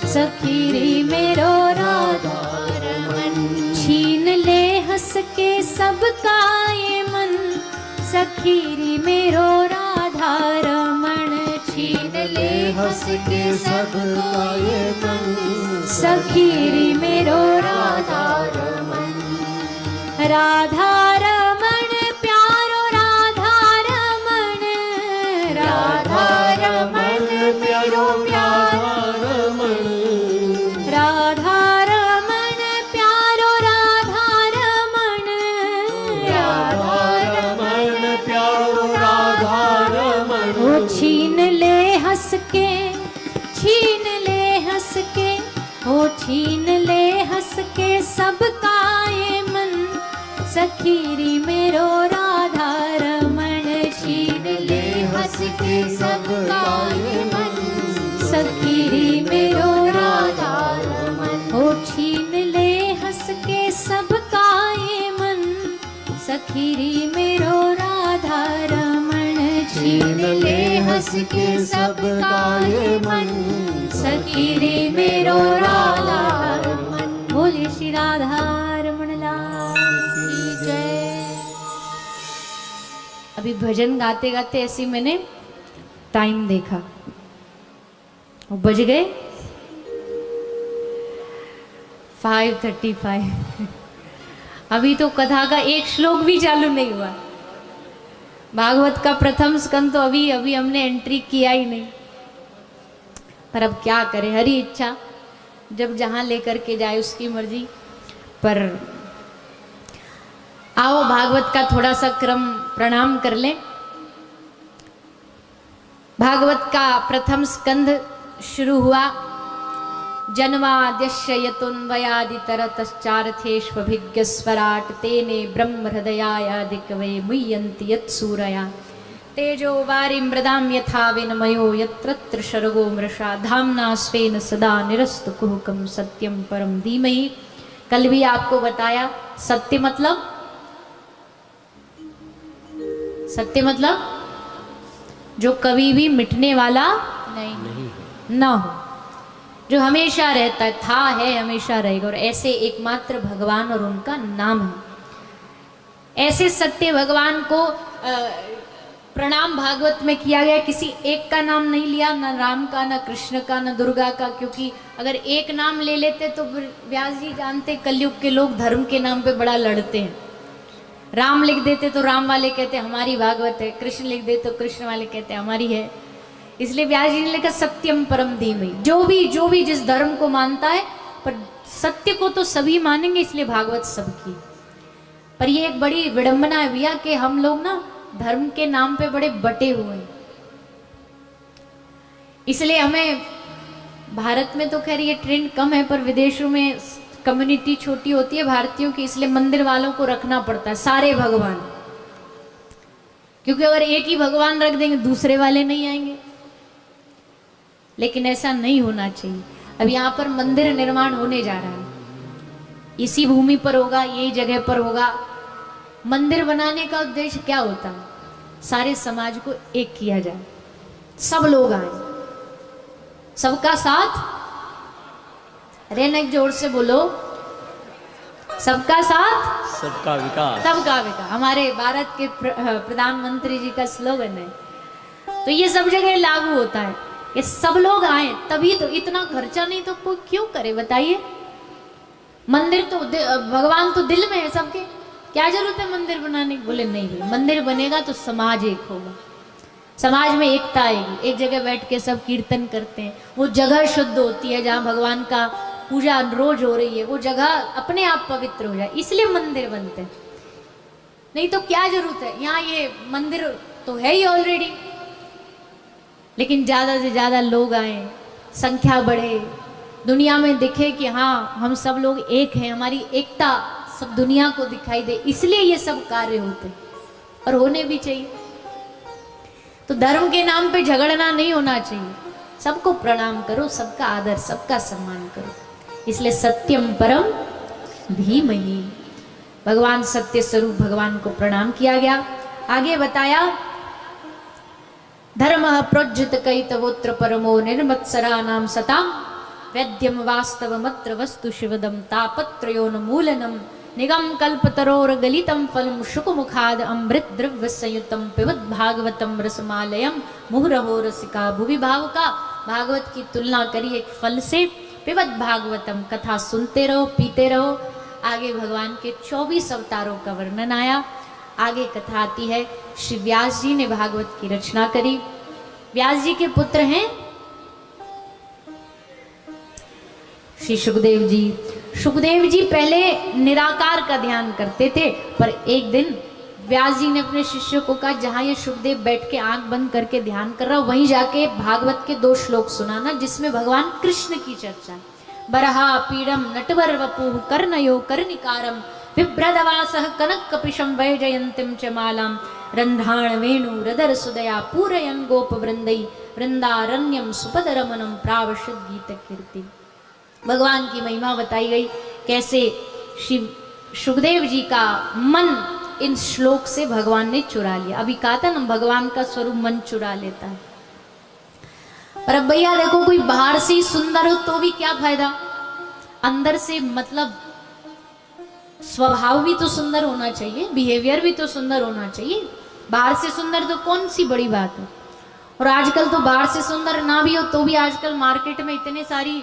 सखीरी मेरो राधा रमण। छीन ले हंस के सबका ये मन, सखीरी मेरो राधा रमण। छीन ले हंस के सबका ये मन, सखीरी मेरो राधा रमण। राधा रमण प्यारो राधा रमण, राधा रमण प्यारो राधा रमण। राधा रमण प्यारो राधा रमण, राधा रमण प्यारो राधा रमण। ओ छीन ले हंस के, छीन ले हंस के, ओ छीन ले हंस के सबका ये मन, सखीरी मेरो राधा रमण। छीन ले हंस के सबका ये मन, सखीरी मेरो राधा रमण। ओ छीन ले हंस के सबका ये मन, सखीरी मेरो राधा रमण। छीन ले हंस के सबका ये मन, सखीरी मेरो राधा रमण। बोले श्री राधा रमण लाल की जय। अभी भजन गाते गाते ऐसे मैंने टाइम देखा, बज गए 5:35। अभी तो कथा का एक श्लोक भी चालू नहीं हुआ। भागवत का प्रथम स्कंद तो अभी अभी हमने एंट्री किया ही नहीं, पर अब क्या करें, हरी इच्छा, जब जहां लेकर के जाए उसकी मर्जी। पर आओ भागवत का थोड़ा सा क्रम प्रणाम कर लें। भागवत का प्रथम स्कंद शुरू हुआ, जन्माद्यस्य यतोऽन्वयादितरतश्चार्थेष्वभिज्ञस्वराट् तेने ब्रह्म हृदयायादिकवे मुह्यन्ति यत्सूरया। तेजो वारिं मृदां यथा विनिमयो यत्र शर्गो मृषा धाम्ना स्वेन सदा निरस्तु कुहुकं सत्यं परं धीमहि। कल भी आपको बताया सत्य मतलब, सत्य मतलब जो कभी भी मिटने वाला नहीं न हो। जो हमेशा रहता है, था, है, हमेशा रहेगा, और ऐसे एकमात्र भगवान और उनका नाम है। ऐसे सत्य भगवान को प्रणाम भागवत में किया गया। किसी एक का नाम नहीं लिया, न राम का, न कृष्ण का, न दुर्गा का, क्योंकि अगर एक नाम ले लेते तो व्यास जी जानते कलयुग के लोग धर्म के नाम पे बड़ा लड़ते हैं। राम लिख देते तो राम वाले कहते हमारी भागवत है, कृष्ण लिख देते तो कृष्ण वाले कहते हमारी है। इसलिए व्यास जी ने लिखा सत्यम परम धीमहि। जो भी जिस धर्म को मानता है, पर सत्य को तो सभी मानेंगे, इसलिए भागवत सबकी। पर ये एक बड़ी विडंबना है भैया कि हम लोग ना धर्म के नाम पे बड़े बटे हुए हैं। इसलिए हमें भारत में तो खैर ये ट्रेंड कम है, पर विदेशों में कम्युनिटी छोटी होती है भारतीयों की, इसलिए मंदिर वालों को रखना पड़ता है सारे भगवान, क्योंकि अगर एक ही भगवान रख देंगे दूसरे वाले नहीं आएंगे। लेकिन ऐसा नहीं होना चाहिए। अब यहाँ पर मंदिर निर्माण होने जा रहा है, इसी भूमि पर होगा, यही जगह पर होगा। मंदिर बनाने का उद्देश्य क्या होता है? सारे समाज को एक किया जाए, सब लोग आए, सबका साथ। अरे न जोर से बोलो, सबका साथ सबका विकास। सबका विकास हमारे भारत के प्रधानमंत्री जी का स्लोगन है। तो ये सब जगह लागू होता है कि सब लोग आए, तभी तो। इतना खर्चा नहीं तो कोई क्यों करे बताइए? मंदिर तो भगवान तो दिल में है सबके, क्या जरूरत है मंदिर बनाने की? बोले नहीं भाई, मंदिर बनेगा तो समाज एक होगा, समाज में एकता आएगी। एक जगह बैठ के सब कीर्तन करते हैं, वो जगह शुद्ध होती है जहाँ भगवान का पूजा रोज हो रही है, वो जगह अपने आप पवित्र हो जाए, इसलिए मंदिर बनते हैं। नहीं तो क्या जरूरत है? यहाँ ये मंदिर तो है ही ऑलरेडी, लेकिन ज्यादा से ज्यादा लोग आए, संख्या बढ़े, दुनिया में दिखे कि हाँ हम सब लोग एक हैं, हमारी एकता सब दुनिया को दिखाई दे, इसलिए ये सब कार्य होते हैं और होने भी चाहिए। तो धर्म के नाम पे झगड़ना नहीं होना चाहिए, सबको प्रणाम करो, सबका आदर, सबका सम्मान करो। इसलिए सत्यम परम धीमहि, भगवान सत्य स्वरूप भगवान को प्रणाम किया गया। आगे बताया धर्म प्रोज्जित कैतवोत्र परमो निर्मत्सरा नाम सताम वैद्यम वास्तव मत्र वस्तु शिवदम तापत्रयोन मूलनम निगम कल्पतरोर गलितम फलम शुकमुखाद अमृत द्रव्य संयुतम पिबत भागवतम रसमालयम मुहुरहो रसिका भुवि भावुका। भागवत की तुलना करी एक फल से, पिबत भागवतम, कथा सुनते रहो, पीते रहो। आगे भगवान के 24 अवतारों का वर्णन आया। आगे कथा आती है, श्री व्यास जी ने भागवत की रचना करी। व्यास जी के पुत्र हैं श्री सुखदेव जी। सुखदेव जी पहले निराकार का ध्यान करते थे, पर एक दिन व्यास जी ने अपने शिष्यों को कहा जहां ये सुखदेव बैठ के आंख बंद करके ध्यान कर रहा हो, वहीं जाके भागवत के 2 श्लोक सुनाना जिसमें भगवान कृष्ण की चर्चा है। बरहा पीड़म नटवर वपुः कर्णयो कर्णिकारम बिभ्रदवासः कनक कपिशं वैजयन्तीं च मालां रन्ध्राण वेणु रदर सुदया पूरयन् गोप वृंदै वृंदारण्यम सुपदरमनम प्रावशद गीत कीर्ति। भगवान की महिमा बताई गई, कैसे शिव सुखदेव जी का मन इन श्लोक से भगवान ने चुरा लिया। अभी कहा था ना, भगवान का स्वरूप मन चुरा लेता है। पर अब भैया देखो, कोई बाहर से ही सुंदर हो तो भी क्या फायदा, अंदर से मतलब स्वभाव भी तो सुंदर होना चाहिए, बिहेवियर भी तो सुंदर होना चाहिए। बाहर से सुंदर तो कौन सी बड़ी बात है। और आजकल तो बाहर से सुंदर ना भी हो तो भी आजकल मार्केट में इतने सारी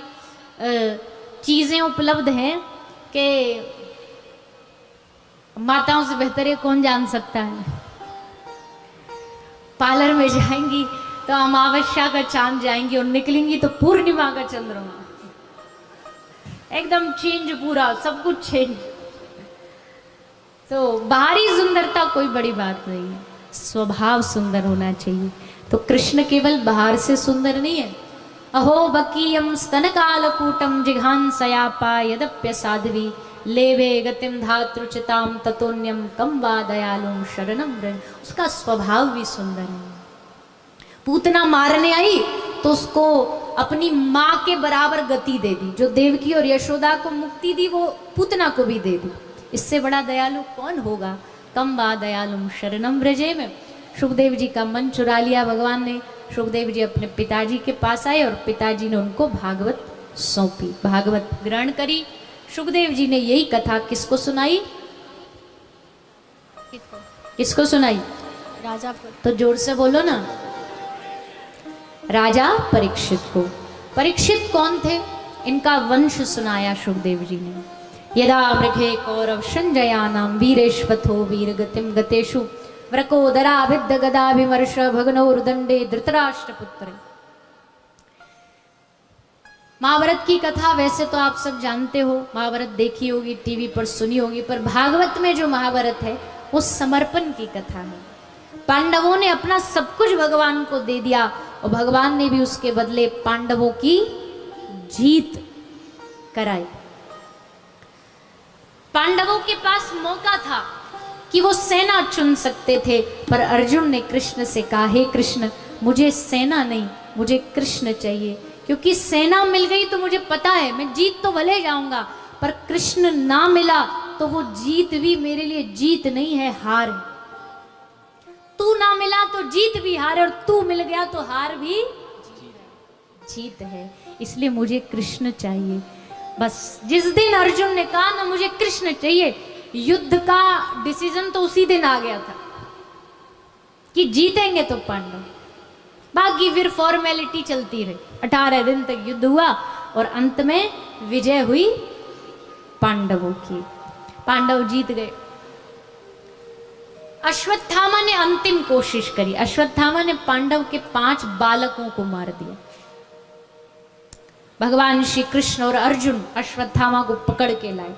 चीजें उपलब्ध हैं कि माताओं से बेहतर है कौन जान सकता है। पार्लर में जाएंगी तो अमावस्या का चांद जाएंगी और निकलेंगी तो पूर्णिमा का चंद्रमा। एकदम चेंज, पूरा सब कुछ चेंज। तो बाहरी सुंदरता कोई बड़ी बात नहीं है, स्वभाव सुंदर होना चाहिए। तो कृष्ण केवल बाहर से सुंदर नहीं है। अहो बकीयम स्तनकालकूटम जिघांसयापा यदप्य साध्वी लेवे गतिम धातृचिताम ततोन्यम कम वा दयालुम शरणम व्रज। उसका स्वभाव भी सुंदर है। पूतना मारने आई तो उसको अपनी माँ के बराबर गति दे दी। जो देवकी और यशोदा को मुक्ति दी वो पूतना को भी दे दी। इससे बड़ा दयालु कौन होगा। कम वा दयालुम शरणम व्रजे में सुखदेव जी का मन चुरा लिया भगवान ने। सुखदेव जी अपने पिताजी के पास आए और पिताजी ने उनको भागवत सौंपी, भागवत ग्रहण करी। सुखदेव जी ने यही कथा किसको सुनाई? किसको सुनाई? राजा तो जोर से बोलो ना, राजा परीक्षित को। परीक्षित कौन थे? इनका वंश सुनाया सुखदेव जी ने। यदा मृगे कौरव संजयानाम वीरेश्वथो वीर गतिम गतेषु व्रकोदरा विद्ध गदाभिमर्श भग्नोर्दंडे धृतराष्ट्रपुत्रे। महाभारत की कथा वैसे तो आप सब जानते हो, महाभारत देखी होगी, टीवी पर सुनी होगी, पर भागवत में जो महाभारत है वो समर्पण की कथा है। पांडवों ने अपना सब कुछ भगवान को दे दिया और भगवान ने भी उसके बदले पांडवों की जीत कराई। पांडवों के पास मौका था कि वो सेना चुन सकते थे, पर अर्जुन ने कृष्ण से कहा, हे कृष्ण, मुझे सेना नहीं, मुझे कृष्ण चाहिए, क्योंकि सेना मिल गई तो मुझे पता है मैं जीत तो भले जाऊंगा, पर कृष्ण ना मिला तो वो जीत भी मेरे लिए जीत नहीं है, हार है। तू ना मिला तो जीत भी हार है, और तू मिल गया तो हार भी जीत है। इसलिए मुझे कृष्ण चाहिए। बस जिस दिन अर्जुन ने कहा ना मुझे कृष्ण चाहिए, युद्ध का डिसीजन तो उसी दिन आ गया था कि जीतेंगे तो पांडव, बाकी फिर फॉर्मेलिटी चलती रही। 18 दिन तक युद्ध हुआ और अंत में विजय हुई पांडवों की। पांडव जीत गए। अश्वत्थामा ने अंतिम कोशिश करी। अश्वत्थामा ने पांडव के 5 बालकों को मार दिया। भगवान श्री कृष्ण और अर्जुन अश्वत्थामा को पकड़ के लाए।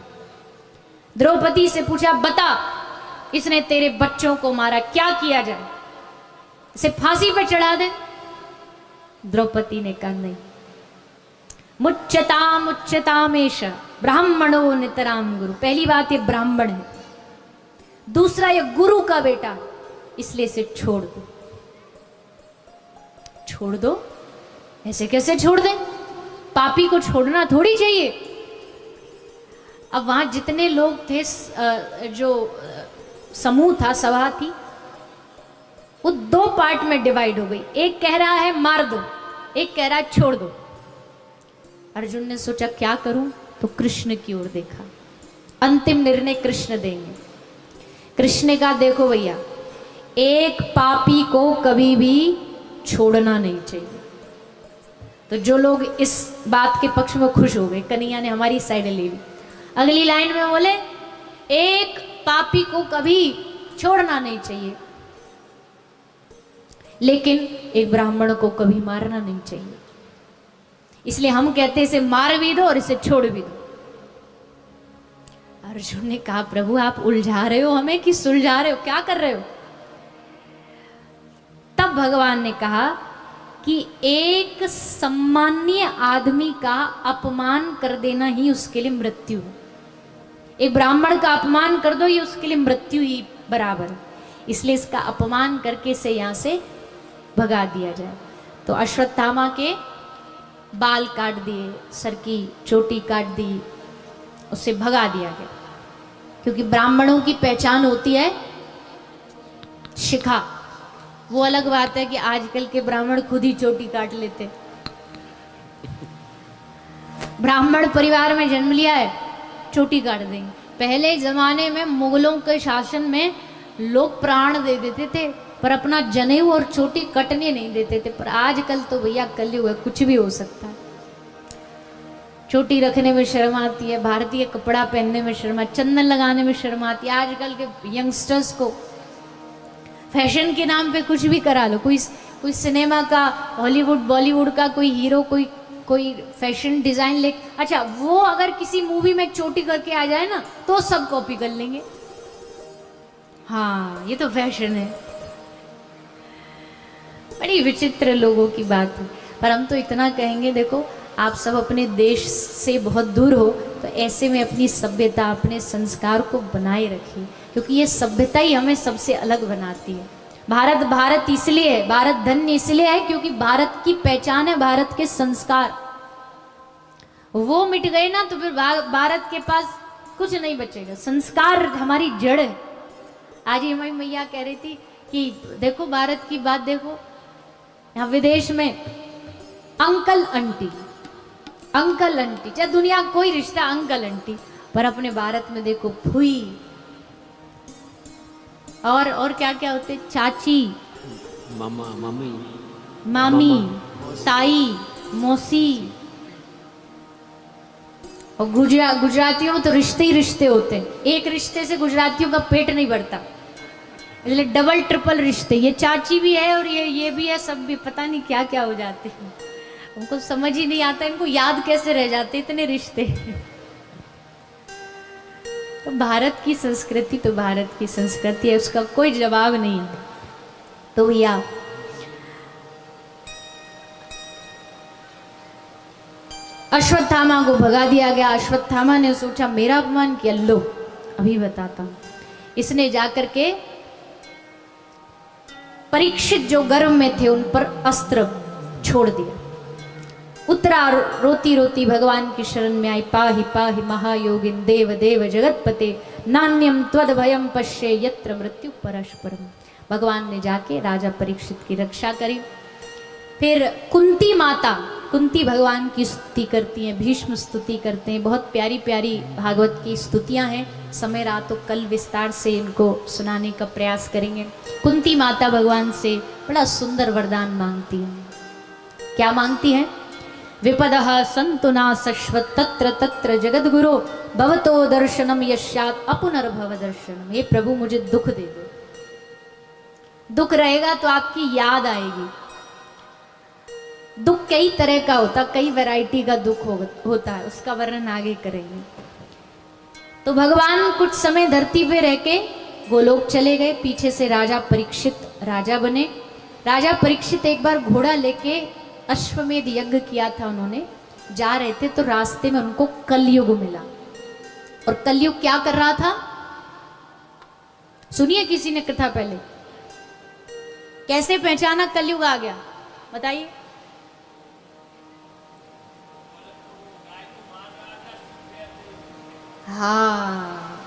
द्रौपदी से पूछा, बता, इसने तेरे बच्चों को मारा, क्या किया जाए? इसे फांसी पर चढ़ा दे। द्रौपदी ने कहा, नहीं, मुच्यताम मुच्यतामेश ब्राह्मणो नितराम गुरु। पहली बात, ये ब्राह्मण है। दूसरा, ये गुरु का बेटा, इसलिए इसे छोड़ दो। छोड़ दो? ऐसे कैसे छोड़ दे? पापी को छोड़ना थोड़ी चाहिए। अब वहां जितने लोग थे, जो समूह था, सभा थी, वो 2 पार्ट में डिवाइड हो गई। एक कह रहा है मार दो, एक कह रहा है छोड़ दो। अर्जुन ने सोचा क्या करूं, तो कृष्ण की ओर देखा। अंतिम निर्णय कृष्ण देंगे। कृष्ण ने कहा, देखो भैया, एक पापी को कभी भी छोड़ना नहीं चाहिए। तो जो लोग इस बात के पक्ष में खुश हो गए, कन्हैया ने हमारी साइड ले ली। अगली लाइन में बोले, एक पापी को कभी छोड़ना नहीं चाहिए, लेकिन एक ब्राह्मण को कभी मारना नहीं चाहिए। इसलिए हम कहते हैं इसे मार भी दो और इसे छोड़ भी दो। अर्जुन ने कहा, प्रभु आप उलझा रहे हो हमें कि सुलझा रहे हो, क्या कर रहे हो? तब भगवान ने कहा कि एक सम्माननीय आदमी का अपमान कर देना ही उसके लिए मृत्यु है। एक ब्राह्मण का अपमान कर दो, ये उसके लिए मृत्यु ही बराबर है। इसलिए इसका अपमान करके इसे यहां से भगा दिया जाए। तो अश्वत्थामा के बाल काट दिए, सर की चोटी काट दी, उसे भगा दिया गया। क्योंकि ब्राह्मणों की पहचान होती है शिखा। वो अलग बात है कि आजकल के ब्राह्मण खुद ही चोटी काट लेते। ब्राह्मण परिवार में जन्म लिया है, चोटी काट देंगे। पहले जमाने में मुगलों के शासन में लोग प्राण दे देते थे, पर अपना जनेऊ और चोटी कटने नहीं देते थे। पर आजकल तो भैया कलयुग है, कुछ भी हो सकता है। चोटी रखने में शर्म आती है, भारतीय कपड़ा पहनने में शर्म, चंदन लगाने में शर्म आती है। आजकल के यंगस्टर्स को फैशन के नाम पे कुछ भी करा लो। कोई सिनेमा का, हॉलीवुड बॉलीवुड का कोई हीरो कोई फैशन डिजाइन ले, अच्छा वो अगर किसी मूवी में चोटी करके आ जाए ना, तो सब कॉपी कर लेंगे। हाँ, ये तो फैशन है। बड़ी विचित्र लोगों की बात है। पर हम तो इतना कहेंगे, देखो आप सब अपने देश से बहुत दूर हो, तो ऐसे में अपनी सभ्यता, अपने संस्कार को बनाए रखिए, क्योंकि ये सभ्यता ही हमें सबसे अलग बनाती है। भारत भारत इसलिए है, भारत धन्य इसलिए है क्योंकि भारत की पहचान है भारत के संस्कार। वो मिट गए ना तो फिर भारत के पास कुछ नहीं बचेगा। संस्कार हमारी जड़ है। आज ही हमारी मैया कह रही थी कि देखो भारत की बात देखो, यहाँ विदेश में अंकल आंटी अंकल आंटी, चाहे दुनिया कोई रिश्ता अंकल आंटी, पर अपने भारत में देखो फुई और क्या क्या होते, चाची, मामा, मम्मी, मामी, ताई, मौसी। और गुजरातियों में तो रिश्ते ही रिश्ते होते हैं, एक रिश्ते से गुजरातियों का पेट नहीं भरता, इसलिए डबल ट्रिपल रिश्ते, ये चाची भी है और ये भी है, सब भी पता नहीं क्या क्या हो जाते हैं, उनको समझ ही नहीं आता इनको याद कैसे रह जाते इतने रिश्ते। तो भारत की संस्कृति तो भारत की संस्कृति है, उसका कोई जवाब नहीं है। तो भैया अश्वत्थामा को भगा दिया गया। अश्वत्थामा ने सोचा मेरा अपमान किया, लो अभी बताता हूं। इसने जाकर के परीक्षित जो गर्भ में थे उन पर अस्त्र छोड़ दिया। उत्तरा रोती रोती भगवान की शरण में आई, पाहि पाहि महायोगिन देव देव जगतपते, नान्यम त्वद भयम पश्ये यत्र मृत्यु परस्परम। भगवान ने जाके राजा परीक्षित की रक्षा करी। फिर कुंती माता, कुंती भगवान की स्तुति करती हैं, भीष्म स्तुति करते हैं, बहुत प्यारी प्यारी भागवत की स्तुतियां हैं। समय रहा तो कल विस्तार से इनको सुनाने का प्रयास करेंगे। कुंती माता भगवान से बड़ा सुंदर वरदान मांगती हैं। क्या मांगती हैं? विपदः सन्तु नाशश्वत् तत्र तत्र जगद्गुरो भवतो दर्शनम यस्यात् अपुनर्भव दर्शनम। हे प्रभु मुझे दुख दे दो, दुख रहेगा तो आपकी याद आएगी। दुख कई तरह का होता, कई वैरायटी का दुख होता है, उसका वर्णन आगे करेंगे। तो भगवान कुछ समय धरती पे रह के गोलोक चले गए। पीछे से राजा परीक्षित राजा बने। राजा परीक्षित एक बार घोड़ा लेके अश्वमेध यज्ञ किया था उन्होंने, जा रहे थे तो रास्ते में उनको कलयुग मिला। और कलयुग क्या कर रहा था सुनिए, किसी ने कथा पहले कैसे पहचाना कलयुग आ गया, बताइए। हाँ,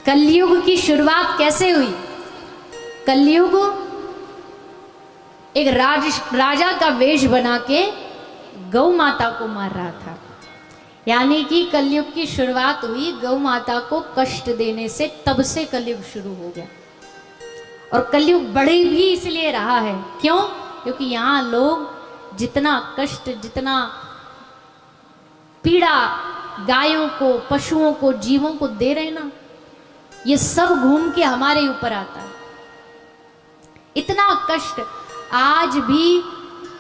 कलयुग की शुरुआत कैसे हुई? कलयुग एक राजा का वेश बना के गौ माता को मार रहा था। यानी कि कलयुग की शुरुआत हुई गौ माता को कष्ट देने से, तब से कलयुग शुरू हो गया। और कलयुग बड़े भी इसलिए रहा है, क्यों? क्योंकि यहाँ लोग जितना कष्ट, जितना पीड़ा गायों को, पशुओं को, जीवों को दे रहे ना, ये सब घूम के हमारे ऊपर आता है। इतना कष्ट आज भी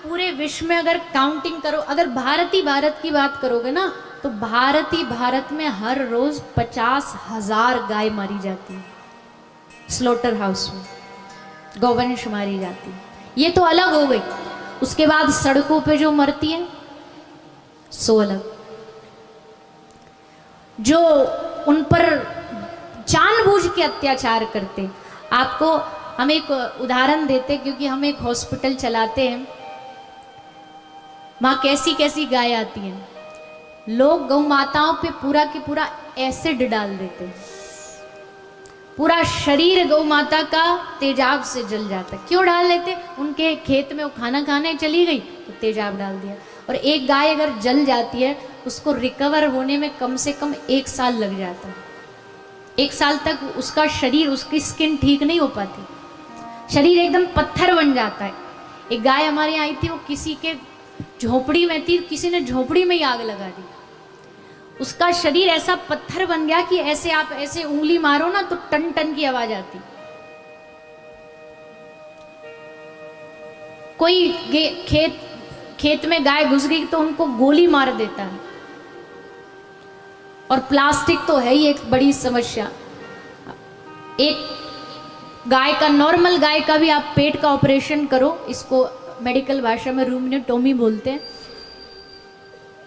पूरे विश्व में अगर काउंटिंग करो, अगर भारत की बात करोगे ना, तो भारत में हर रोज 50,000 गाय मारी जाती है। स्लॉटर हाउस में गौवंश मारी जाती है। ये तो अलग हो गई। उसके बाद सड़कों पे जो मरती है सो अलग। जो उन पर जानबूझ के अत्याचार करते। आपको हम एक उदाहरण देते, क्योंकि हम एक हॉस्पिटल चलाते हैं, वहां कैसी कैसी गाय आती हैं। लोग गौ माताओं पे पूरा के पूरा एसिड डाल देते हैं, पूरा शरीर गौ माता का तेजाब से जल जाता है। क्यों डाल देते? उनके खेत में वो खाना खाने चली गई तो तेजाब डाल दिया। और एक गाय अगर जल जाती है, उसको रिकवर होने में कम से कम 1 साल लग जाता है। 1 साल तक उसका शरीर, उसकी स्किन ठीक नहीं हो पाती, शरीर एकदम पत्थर बन जाता है। एक गाय हमारे यहाँ आई थी, वो किसी के झोपड़ी में थी, किसी ने झोपड़ी में ही आग लगा दी। उसका शरीर ऐसा पत्थर बन गया कि ऐसे आप ऐसे उंगली मारो ना तो टन टन की आवाज आती। कोई खेत में गाय घुस गई तो उनको गोली मार देता है। और प्लास्टिक तो है ही एक बड़ी समस्या। एक गाय का, नॉर्मल गाय का भी आप पेट का ऑपरेशन करो, इसको मेडिकल भाषा में रूमेटोमी बोलते हैं।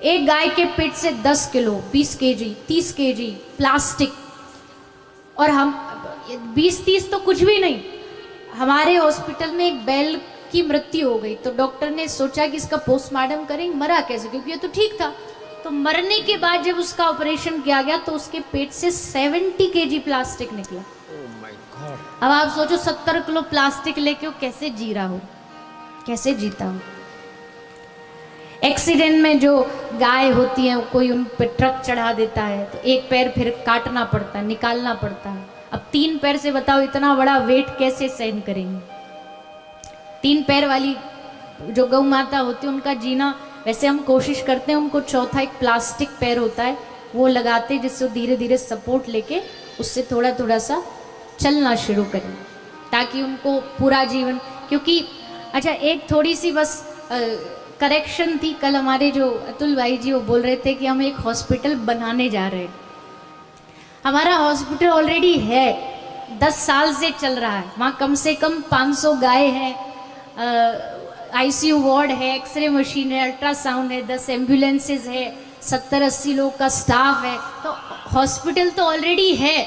एक गाय के पेट से 10 किलो, 20 केजी, 30 केजी प्लास्टिक। और हम 20-30 तो कुछ भी नहीं। हमारे हॉस्पिटल में एक बैल की मृत्यु हो गई तो डॉक्टर ने सोचा कि इसका पोस्टमार्टम करेंगे, मरा कैसे, क्योंकि ये तो ठीक था। तो मरने के बाद जब उसका ऑपरेशन किया गया तो उसके पेट से 70 केजी प्लास्टिक निकला। अब आप सोचो 70 किलो प्लास्टिक लेके वो कैसे जी रहा हो, कैसे जीता हो। एक्सीडेंट में जो गाय होती है कोई उन पर ट्रक चढ़ा देता है तो एक पैर फिर काटना पड़ता है, निकालना पड़ता है। अब 3 पैर से बताओ इतना बड़ा वेट कैसे सहन करेंगे। 3 पैर वाली जो गौ माता होती है उनका जीना, वैसे हम कोशिश करते हैं उनको चौथा एक प्लास्टिक पैर होता है वो लगाते, जिससे धीरे धीरे सपोर्ट लेके उससे थोड़ा थोड़ा सा चलना शुरू करें ताकि उनको पूरा जीवन। क्योंकि अच्छा एक थोड़ी सी बस करेक्शन थी, कल हमारे जो अतुल भाई जी वो बोल रहे थे कि हम एक हॉस्पिटल बनाने जा रहे हैं। हमारा हॉस्पिटल ऑलरेडी है, 10 साल से चल रहा है। वहाँ कम से कम 500 गाय हैं, आईसीयू वार्ड है, एक्सरे मशीन है, अल्ट्रासाउंड है, 10 एम्बुलेंसेज है, 70-80 लोग का स्टाफ है। तो हॉस्पिटल तो ऑलरेडी है,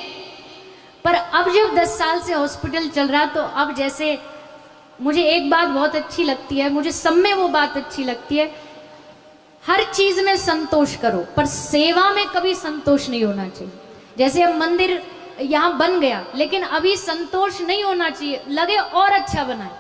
पर अब जब 10 साल से हॉस्पिटल चल रहा तो अब जैसे मुझे एक बात बहुत अच्छी लगती है, मुझे सब में वो बात अच्छी लगती है, हर चीज में संतोष करो पर सेवा में कभी संतोष नहीं होना चाहिए। जैसे अब मंदिर यहाँ बन गया लेकिन अभी संतोष नहीं होना चाहिए, लगे और अच्छा बनाए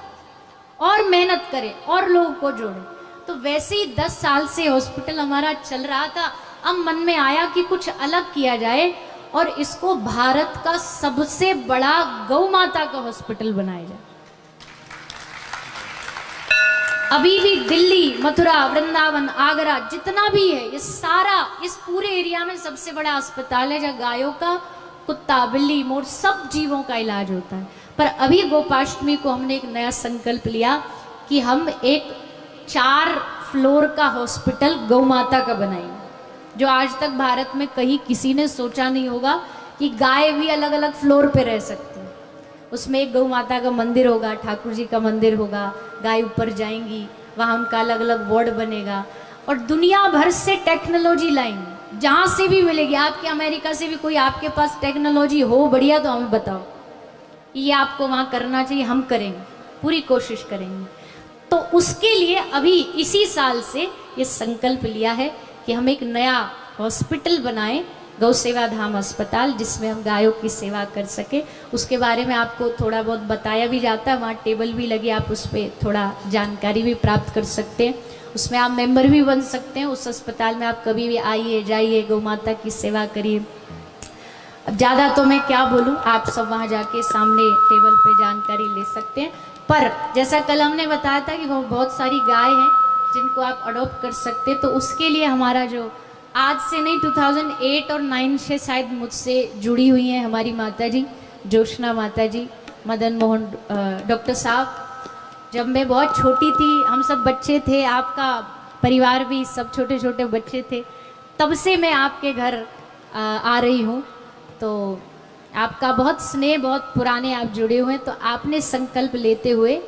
और मेहनत करें और लोगों को जोड़े। तो वैसे ही 10 साल से हॉस्पिटल हमारा चल रहा था, अब मन में आया कि कुछ अलग किया जाए और इसको भारत का सबसे बड़ा गौ माता का हॉस्पिटल बनाया जाए। अभी भी दिल्ली, मथुरा, वृंदावन, आगरा जितना भी है ये सारा इस पूरे एरिया में सबसे बड़ा अस्पताल है जहाँ गायों का, कुत्ता, बिल्ली, मोर सब जीवों का इलाज होता है। पर अभी गोपाष्टमी को हमने एक नया संकल्प लिया कि हम एक 4 फ्लोर का हॉस्पिटल गौ माता का बनाएंगे, जो आज तक भारत में कहीं किसी ने सोचा नहीं होगा कि गाय भी अलग अलग फ्लोर पे रह सकती है। उसमें एक गौ माता का मंदिर होगा, ठाकुर जी का मंदिर होगा, गाय ऊपर जाएंगी, वहाँ उनका अलग अलग वार्ड बनेगा और दुनिया भर से टेक्नोलॉजी लाएंगे, जहाँ से भी मिलेगी। आपके अमेरिका से भी कोई आपके पास टेक्नोलॉजी हो बढ़िया तो हमें बताओ, ये आपको वहाँ करना चाहिए, हम करेंगे, पूरी कोशिश करेंगे। तो उसके लिए अभी इसी साल से ये संकल्प लिया है कि हम एक नया हॉस्पिटल बनाएं, गौ सेवा धाम अस्पताल, जिसमें हम गायों की सेवा कर सके। उसके बारे में आपको थोड़ा बहुत बताया भी जाता है, वहाँ टेबल भी लगी, आप उस पर थोड़ा जानकारी भी प्राप्त कर सकते हैं। उसमें आप मेंबर भी बन सकते हैं। उस अस्पताल में आप कभी भी आइए जाइए, गौ माता की सेवा करिए। अब ज़्यादा तो मैं क्या बोलूँ, आप सब वहाँ जाके सामने टेबल पे जानकारी ले सकते हैं। पर जैसा कल हमने बताया था कि वो बहुत सारी गाय हैं जिनको आप अडॉप्ट कर सकते हैं, तो उसके लिए हमारा जो आज से नहीं 2008 और 9 से शायद मुझसे जुड़ी हुई हैं हमारी माता जी, जोशना माता जी, मदन मोहन डॉक्टर साहब। जब मैं बहुत छोटी थी, हम सब बच्चे थे, आपका परिवार भी सब छोटे छोटे बच्चे थे, तब से मैं आपके घर आ रही हूँ। तो आपका बहुत स्नेह, बहुत पुराने आप जुड़े हुए हैं। तो आपने संकल्प लेते हुए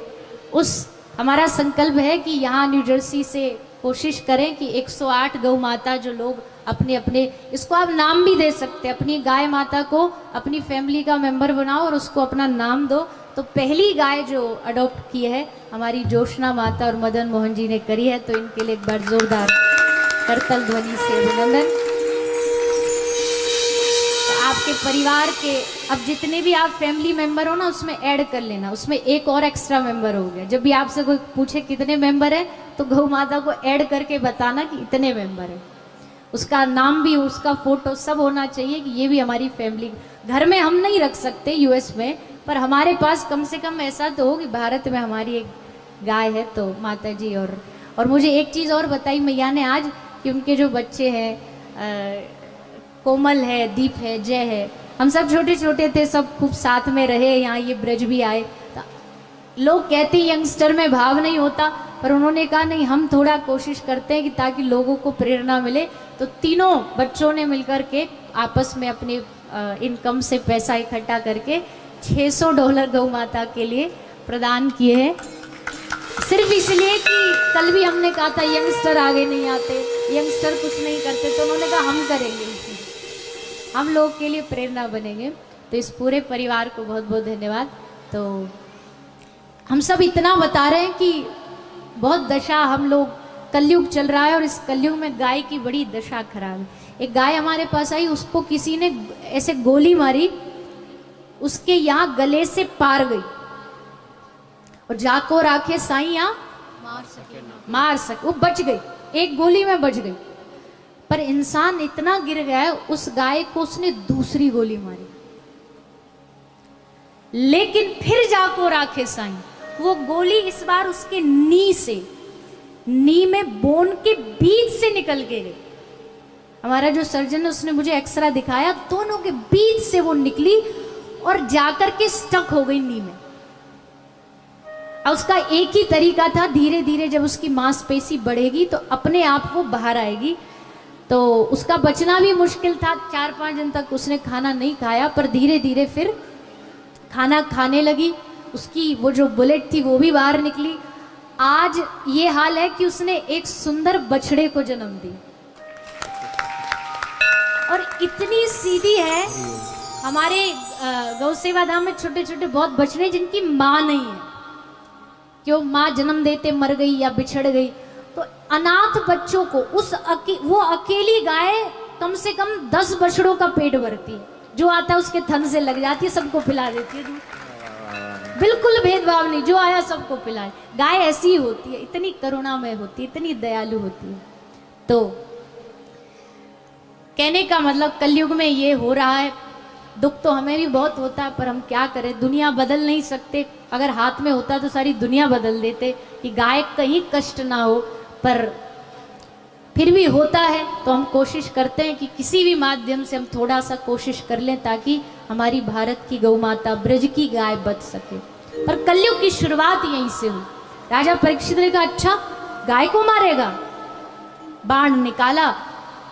हमारा संकल्प है कि यहाँ न्यू जर्सी से कोशिश करें कि 108 गौ माता जो लोग अपने अपने, इसको आप नाम भी दे सकते हैं, अपनी गाय माता को अपनी फैमिली का मेंबर बनाओ और उसको अपना नाम दो। तो पहली गाय जो अडॉप्ट की है हमारी जोशना माता और मदन मोहन जी ने करी है, तो इनके लिए एक बार जोरदार करतल ध्वनि से अभिनंदन। आपके परिवार के अब जितने भी आप फैमिली मेंबर हो ना, उसमें ऐड कर लेना, उसमें एक और एक्स्ट्रा मेंबर हो गया। जब भी आपसे कोई पूछे कितने मेंबर है तो गौ माता को ऐड करके बताना कि इतने मेंबर है, उसका नाम भी, उसका फोटो सब होना चाहिए कि ये भी हमारी फैमिली। घर में हम नहीं रख सकते यूएस में, पर हमारे पास कम से कम ऐसा तो हो कि भारत में हमारी एक गाय है। तो माता जी और मुझे एक चीज़ और बताई मैया ने आज कि उनके जो बच्चे हैं, कोमल है, दीप है, जय है, हम सब छोटे छोटे थे, सब खूब साथ में रहे, यहाँ ये ब्रज भी आए। तो लोग कहते हैं यंगस्टर में भाव नहीं होता, पर उन्होंने कहा नहीं, हम थोड़ा कोशिश करते हैं कि ताकि लोगों को प्रेरणा मिले। तो तीनों बच्चों ने मिलकर के आपस में अपने इनकम से पैसा इकट्ठा करके $600 गौ माता के लिए प्रदान किए हैं, सिर्फ इसलिए कि कल भी हमने कहा था यंगस्टर आगे नहीं आते, यंगस्टर कुछ नहीं करते, तो उन्होंने कहा हम करेंगे, हम लोग के लिए प्रेरणा बनेंगे। तो इस पूरे परिवार को बहुत बहुत धन्यवाद। तो हम सब इतना बता रहे हैं कि बहुत दशा, हम लोग कलयुग चल रहा है और इस कलयुग में गाय की बड़ी दशा खराब है। एक गाय हमारे पास आई, उसको किसी ने ऐसे गोली मारी, उसके यहाँ गले से पार गई और जाको राखे साईं यहाँ मार सके, वो बच गई। एक गोली में बच गई, पर इंसान इतना गिर गया उस गाय को उसने दूसरी गोली मारी। लेकिन फिर जाको राखे साईं, वो गोली इस बार उसके नी में बोन के बीच से निकल के गई। हमारा जो सर्जन है उसने मुझे एक्सरा दिखाया, दोनों के बीच से वो निकली और जाकर के स्टक हो गई नी में। और उसका एक ही तरीका था, धीरे धीरे जब उसकी मांसपेशी बढ़ेगी तो अपने आप वो बाहर आएगी। तो उसका बचना भी मुश्किल था, 4-5 दिन तक उसने खाना नहीं खाया, पर धीरे धीरे फिर खाना खाने लगी। उसकी वो जो बुलेट थी वो भी बाहर निकली। आज ये हाल है कि उसने एक सुंदर बछड़े को जन्म दी और इतनी सीधी है। हमारे गौ सेवा धाम में छोटे छोटे बहुत बछड़े जिनकी माँ नहीं है, क्यों माँ जन्म देते मर गई या बिछड़ गई, तो अनाथ बच्चों को वो अकेली गाय कम से कम 10 बछड़ों का पेट भरती है, जो आता है उसके थन से लग जाती है, सबको पिला देती है दूध। बिल्कुल भेदभाव नहीं, जो आया सबको पिलाए। गाय ऐसी ही होती है, इतनी करुणामय होती है, इतनी दयालु होती है। तो कहने का मतलब कलयुग में ये हो रहा है। दुख तो हमें भी बहुत होता है, पर हम क्या करें, दुनिया बदल नहीं सकते। अगर हाथ में होता तो सारी दुनिया बदल देते कि गाय कहीं कष्ट ना हो, पर फिर भी होता है तो हम कोशिश करते हैं कि किसी भी माध्यम से हम थोड़ा सा कोशिश कर लें ताकि हमारी भारत की गौ माता ब्रज की गाय बच सके। पर कलयुग की शुरुआत यहीं से हुई। राजा परीक्षित ने कहा, अच्छा गाय को मारेगा? बाण निकाला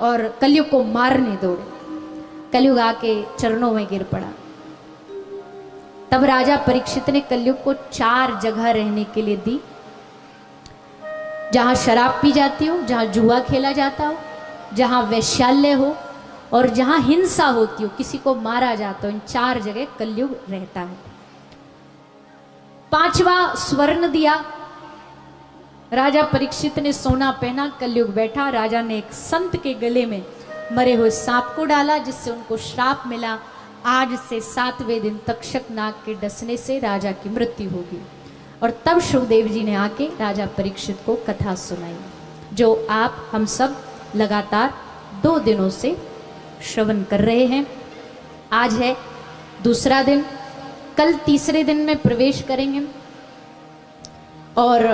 और कलयुग को मारने दौड़े। कलयुग आके चरणों में गिर पड़ा। तब राजा परीक्षित ने कलयुग को 4 जगह रहने के लिए दी, जहां शराब पी जाती हो, जहां जुआ खेला जाता हो, जहां वैश्याल्य हो और जहां हिंसा होती हो, किसी को मारा जाता हो। इन 4 जगह कलयुग रहता है। 5वां स्वर्ण दिया। राजा परीक्षित ने सोना पहना, कलयुग बैठा। राजा ने एक संत के गले में मरे हुए सांप को डाला, जिससे उनको श्राप मिला, आज से 7वें दिन तक्षक नाग के डसने से राजा की मृत्यु होगी। और तब सुखदेव जी ने आके राजा परीक्षित को कथा सुनाई, जो आप हम सब लगातार 2 दिनों से श्रवण कर रहे हैं। आज है दूसरा दिन, कल तीसरे दिन में प्रवेश करेंगे। और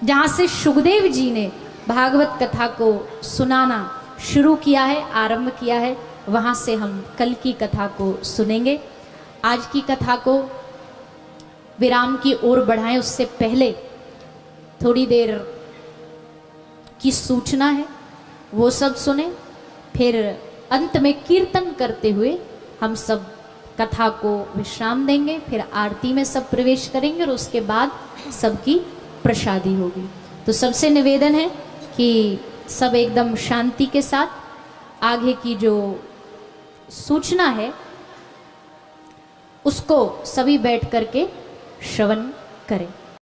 जहाँ से सुखदेव जी ने भागवत कथा को सुनाना शुरू किया है, आरंभ किया है, वहाँ से हम कल की कथा को सुनेंगे। आज की कथा को विराम की ओर बढ़ाएं, उससे पहले थोड़ी देर की सूचना है, वो सब सुने। फिर अंत में कीर्तन करते हुए हम सब कथा को विश्राम देंगे। फिर आरती में सब प्रवेश करेंगे और उसके बाद सबकी प्रसादी होगी। तो सबसे निवेदन है कि सब एकदम शांति के साथ आगे की जो सूचना है उसको सभी बैठ करके श्रवण करें।